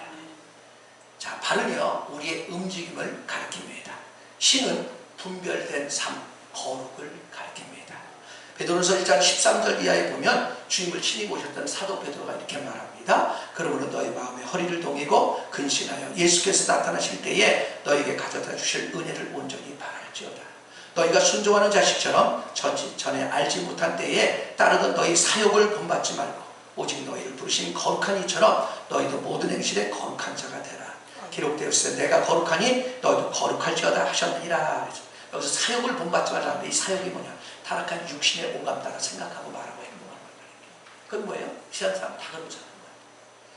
자, 발은요 우리의 움직임을 가리킵니다. 신은 분별된 삶, 거룩을 가리킵니다. 베드로전서 1장 13절 이하에 보면 주님을 친히 모셨던 사도 베드로가 이렇게 말합니다. 그러므로 너희 마음의 허리를 동이고 근신하여 예수께서 나타나실 때에 너희에게 가져다 주실 은혜를 온전히 바랄지어다. 너희가 순종하는 자식처럼 전에 알지 못한 때에 따르던 너희 사욕을 본받지 말고 오직 너희를 부르신 거룩한 이처럼 너희도 모든 행실에 거룩한 자가 되라. 기록되었어요. 내가 거룩하니 너희도 거룩할지어다 하셨느니라. 그래서 여기서 사역을 본받지 말라는데 이 사역이 뭐냐? 타락한 육신의 오감 따라 생각하고 말하고 행동하는 거예요. 그건 뭐예요? 시간 사람 다 그러고 사는 거예요.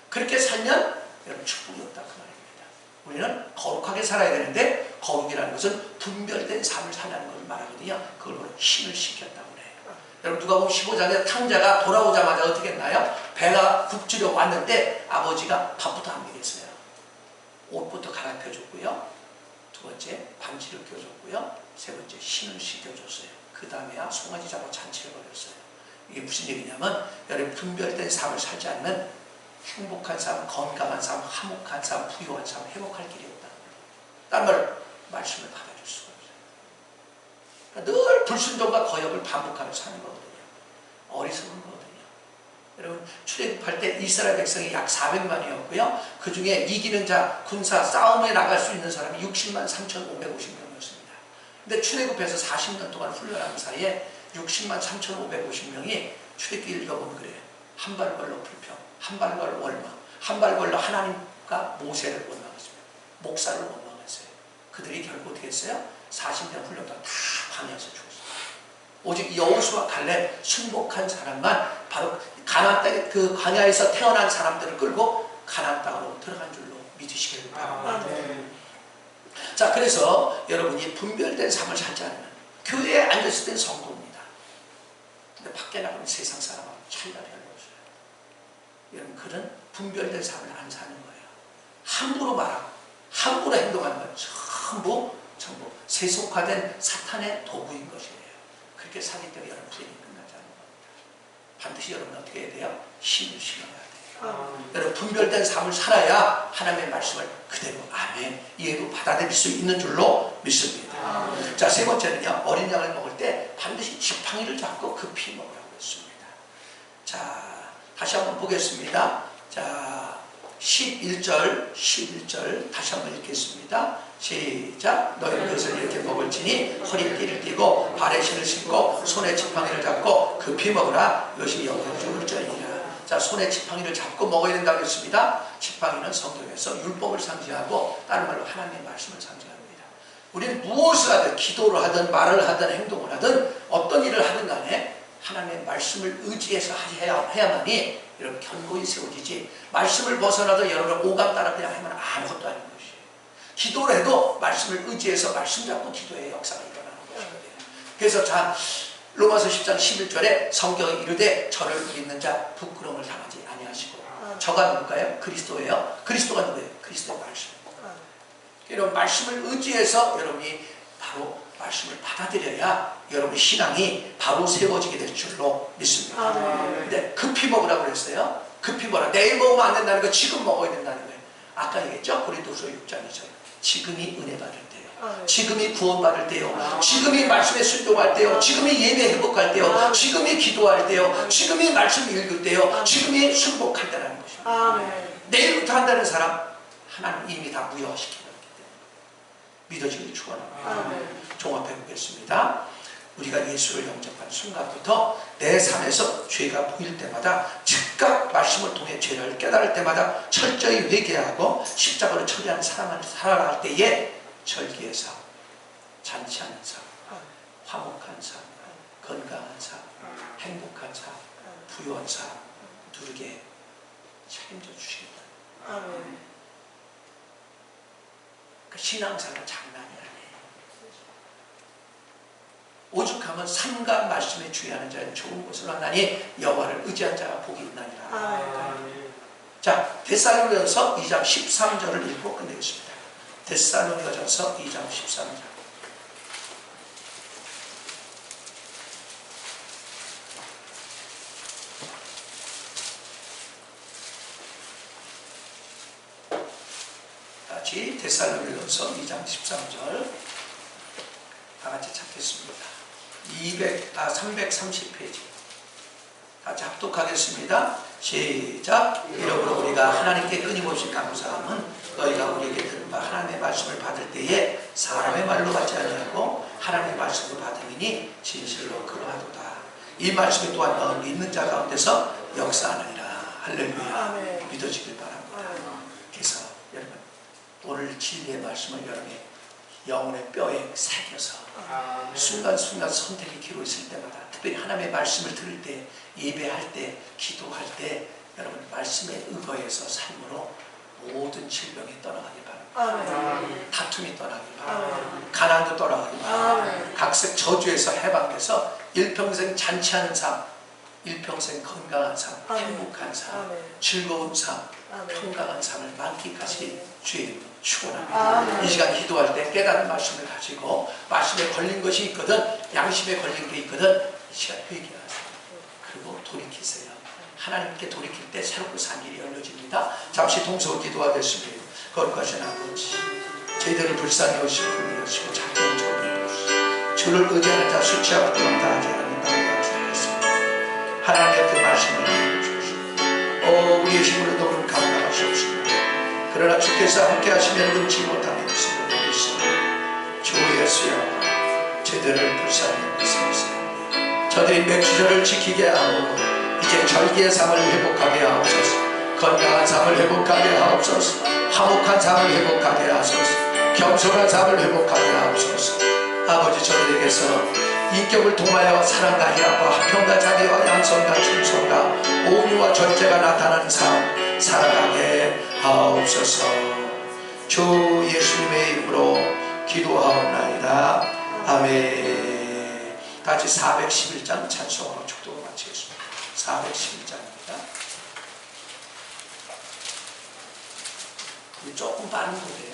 그렇게 살면 여러분 축복이 없다 그 말입니다. 우리는 거룩하게 살아야 되는데 거룩이라는 것은 분별된 삶을 살라는 것을 말하거든요. 그걸 바로 힘을 시켰다고 그래요. 여러분 누가복음 15장에 탕자가 돌아오자마자 어떻게 했나요? 배가 굽지려 왔는데 아버지가 밥부터 안 먹였어요. 옷부터 갈아입혀줬고요. 두 번째 반지를 껴줬고요. 세 번째 신을 시켜줬어요. 그 다음에야 송아지 잡아 잔치를 벌였어요. 이게 무슨 얘기냐면 여러분 분별된 삶을 살지 않으면 행복한 삶, 건강한 삶, 화목한 삶, 부유한 삶, 회복할 길이 없다. 다른 말 말씀을 받아줄 수가 없어요. 그러니까 늘 불순종과 거역을 반복하며 사는 거거든요. 어리석은 거거든요. 여러분 출애굽할 때 이스라엘 백성이 약 400만이었고요. 그 중에 이기는 자, 군사, 싸움에 나갈 수 있는 사람이 60만 3,550명이었습니다. 근데 출애굽해서 40년 동안 훈련하는 사이에 60만 3,550명이 출애굽기 읽어보면 그래요. 한 발 걸러 불평, 한 발 걸러 원망, 한 발 걸러 하나님과 모세를 원망했습니다. 목사를 원망했어요. 그들이 결국 어떻게 했어요? 40년 훈련도 다 광야에서 죽었어요. 오직 여호수아 갈렙 순복한 사람만 바로 가나안 땅에 그 광야에서 태어난 사람들을 끌고 가나안 땅으로 들어간 줄로 믿으시기를 바랍니다. 자, 그래서 여러분이 분별된 삶을 살지 않으면 교회에 앉았을 땐 성도입니다. 근데 밖에 나가면 세상 사람하고 차이가 별로 없어요. 여러분 그런 분별된 삶을 안 사는 거예요. 함부로 말하고 함부로 행동하는 건 전부 세속화된 사탄의 도구인 것이에요. 그렇게 사기 때문에 여러분 불행이 끝나지 않는 겁니다. 반드시 여러분 어떻게 해야 돼요? 힘을 실어야 돼요. 여러분 분별된 삶을 살아야 하나님의 말씀을 그대로 아멘 이해로 받아들일 수 있는 줄로 믿습니다. 자, 세 번째는요. 어린 양을 먹을 때 반드시 지팡이를 잡고 급히 먹으라고 했습니다. 자, 다시 한번 보겠습니다. 자, 11절 다시 한번 읽겠습니다. 시작. 너희는 그것을 이렇게 먹을지니 허리띠를 띠고 발에 신을 신고 손에 지팡이를 잡고 급히 먹으라. 이것이 영광을 주을 자이니라. 자, 손에 지팡이를 잡고 먹어야 된다고 했습니다. 지팡이는 성경에서 율법을 상징하고 다른 말로 하나님의 말씀을 상징합니다. 우리는 무엇을 하든 기도를 하든 말을 하든 행동을 하든 어떤 일을 하든 간에 하나님의 말씀을 의지해서 해야만이 여러분 견고히 세워지지 말씀을 벗어나도 여러분 오감 따라 그냥 하면 아무것도 아닌 것이에요. 기도를 해도 말씀을 의지해서 말씀 잡고 기도의 역사가 일어나는 것이거든요. 그래서 자 로마서 10장 11절에 성경이 이르되 저를 믿는 자 부끄러움을 당하지 아니하시고 저가 누굴까요? 그리스도예요. 그리스도가 누구예요? 그리스도의 말씀. 여러분 말씀을 의지해서 여러분이 바로 말씀을 받아들여야 여러분의 신앙이 바로 세워지게 될 줄로 믿습니다. 근데 급히 먹으라고 그랬어요. 급히 먹으라. 내일 먹으면 안 된다는 거 지금 먹어야 된다는 거예요. 아까 얘기했죠? 고린도서 6장 2절. 지금이 은혜 받을 때요. 지금이 구원받을 때요. 지금이 말씀에 순종할 때요. 지금이 예배 회복할 때요. 지금이 기도할 때요. 지금이 말씀 읽을 때요. 지금이 순복할 때라는 것입니다. 내일부터 한다는 사람 하나님 이미 다 무효화시키고 믿어지길 축원합니다. 종합해 보겠습니다. 우리가 예수를 영접한 순간부터 내 삶에서 죄가 보일 때마다 즉각 말씀을 통해 죄를 깨달을 때마다 철저히 회개하고 십자가로 처리하는 사람을 살아갈 때에 절기의 삶, 잔치하는 삶, 화목한 삶, 건강한 삶, 행복한 삶, 부유한 삶 누리게 책임져 주시겠다. 신앙생활은 장난이 아니에요. 오죽하면 삼가 말씀에 주의하는 자는 좋은 것을 만나니 여호와를 의지한 자가 복이 있나니라. 자, 데살로니가전서 2장 13절을 읽고 끝내겠습니다. 데살로니가전서 2장 13절. 데살로니가전서 2장 13절 다 같이 찾겠습니다. 330페이지 같이 합독하겠습니다. 시작. 이러므로 우리가 하나님께 끊임없이 감사함은 너희가 우리에게 들은 바 하나님의 말씀을 받을 때에 사람의 말로 받지 아니하고 하나님의 말씀으로 받음이니 진실로 그러하도다. 이 말씀이 또한 너 믿는 자 가운데서 역사하느니라. 할렐루야. 믿어지길 바랍니다. 그래서 여러분 오늘 진리의 말씀을 여러분의 영혼의 뼈에 새겨서 순간순간 선택의 기로 있을 때마다, 특별히 하나님의 말씀을 들을 때, 예배할 때, 기도할 때 여러분 말씀에 의거해서 삶으로 모든 질병이 떠나가기 바랍니다. 다툼이 떠나기 바랍니다. 가난도 떠나가기 바랍니다. 각색 저주에서 해방돼서 일평생 잔치하는 삶, 일평생 건강한 삶, 행복한 삶, 즐거운 삶, 평강한 삶을 만끽하시길 주의 이름으로 축원합니다. 이 시간 기도할 때 깨달은 말씀을 가지고 말씀에 걸린 것이 있거든, 양심에 걸린 게 있거든, 이 시간 회개하세요. 그리고 돌이키세요. 하나님께 돌이킬 때 새롭게 산 길이 열려집니다. 잠시 동서 기도하겠습니다. 거룩하신 아버지, 저희들을 불쌍히 여시고 긍휼히 여시고 작은 조금을 주시고 주를 의지하는 자 수치하고 또한 다 하지 않는 나무가 주셨습니다. 하나님의 그 말씀을 주시고 우리의 힘으로도 그럼 감당하시옵소서. 그러나 주께서 함께 하시면 능치 못하는 것을 믿습니다. 주 예수여, 저희들을 불쌍히 여기소서. 저들이 맥주절을 지키게 하고 이제 절기의 삶을 회복하게 하옵소서. 건강한 삶을 회복하게 하옵소서. 화목한 삶을 회복하게 하옵소서. 겸손한 삶을 회복하게 하옵소서. 아버지, 저들에게서 인격을 통하여 사랑과 희락과 화평과 자비와 양선과 충성과 온유와 절제가 나타나는 삶 살아가게 하옵소서. 주 예수님의 이름으로 기도하옵나이다. 아멘. 다시 411장 찬송으로 축도를 마치겠습니다. 411장입니다. 조금 빠른 노래예요.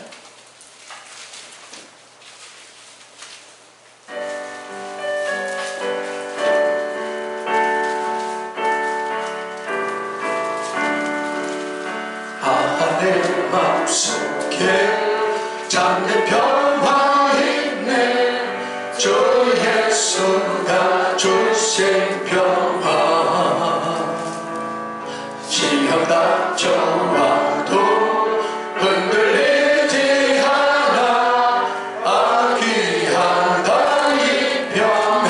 내 맘속에 잠든 평화 있네. 주 예수가 주신 평화. 시험 닥쳐와도 흔들리지 않아. 귀하다 이 평화.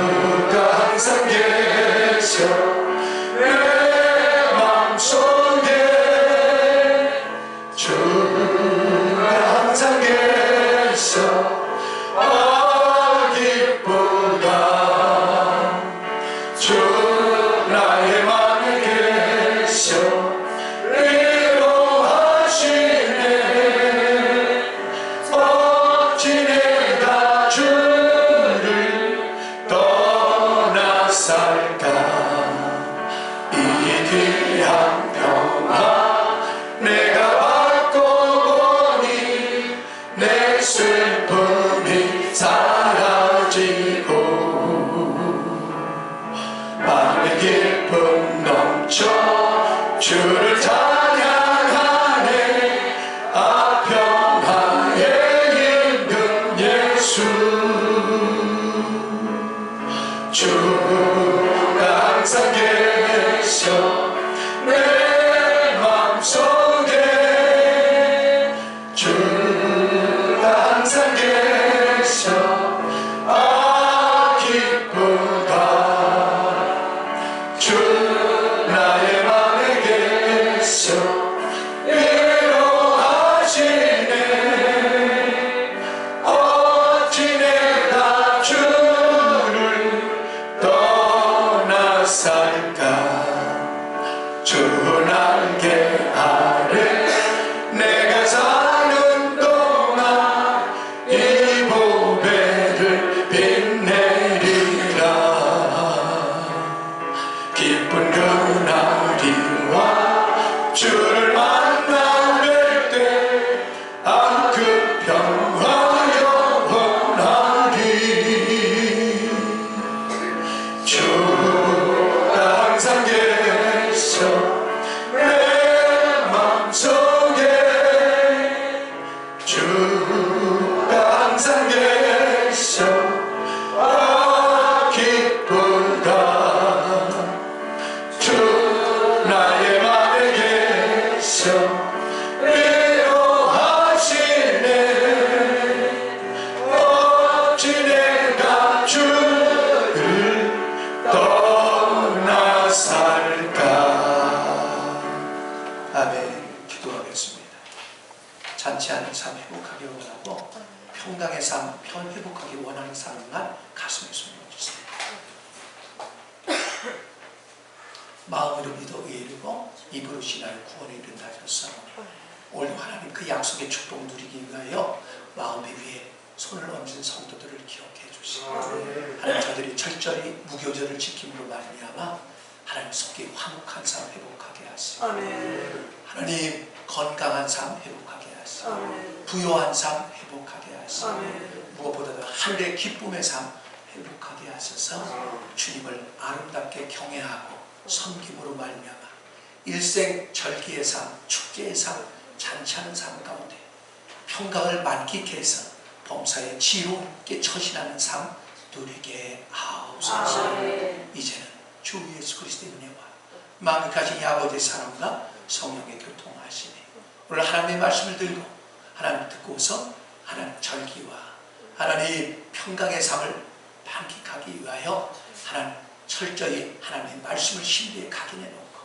주가 항상 계셔. 주를 찬양하네. 평화에 있는 예수. 주가 항상 계셔 내 맘속에. 주가 항상 계셔 기쁘다. 주 나의 맘에 계셔 위로하시네. 어찌 내가 주를 떠나 살까. 주 날개 아래 내가 사는 동안 이 보배를 빛내리라. 기쁜 그날이와 주를 만나 뵐 때 그 평화 영원하리. 주가 항상 계셔 내 맘속에. 주가 항상 계셔 기쁘다. 주 나의 맘에 계셔 위로하시네. 어찌 내가 주를 떠나 살까. 아멘. 기도하겠습니다. 잔치하는 삶 회복하기 원하고 평강의 삶 회복하기 원하는 사람만 가슴에 손을 얹으세요. 마음으로 믿어 의리고 입으로 신하여 구원에 이른다 하셨사오니 오늘도 하나님 그 약속의 축복을 누리기 위하여 마음 위에 손을 얹은 성도들을 기억해 주시고 하나님 저들이 철저히 무교절을 지킴으로 말미암아 하나님 속히 화목한 삶 회복하게 하시고 하나님 건강한 삶 회복하게 하시고 부요한 삶 회복하게 하시고 무엇보다도 하늘의 기쁨의 삶 회복하게 하셔서 주님을 아름답게 경외하고 섬김으로 말미암아 일생 절기의 삶, 축제의 삶, 잔치하는 삶 가운데 평강을 만끽해서 범사에 지혜롭게 처신하는 삶 누리게 하옵소서. 이제는 주 예수 그리스도의 은혜와 마음을 가진 아버지의 사랑과 성령의 교통하시니 오늘 하나님의 말씀을 들고 하나님 듣고서 하나님 절기와 하나님 평강의 삶을 만끽하기 위하여 하나님 철저히 하나님의 말씀을 신비에 각인해 놓고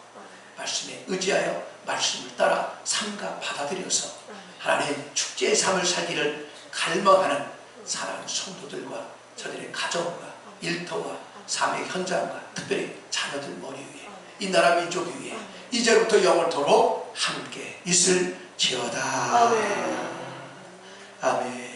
말씀에 의지하여 말씀을 따라 삶과 받아들여서 하나님 축제의 삶을 살기를 갈망하는 사랑하는 성도들과 저들의 가정과 일터와 삶의 현장과 특별히 자녀들 머리 위에 이 나라 민족 위에 이제부터 영원토록 함께 있을지어다. 아멘.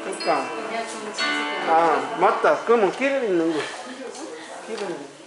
그러니까 아 맞다. 그러면 기름 있는 거. 기름.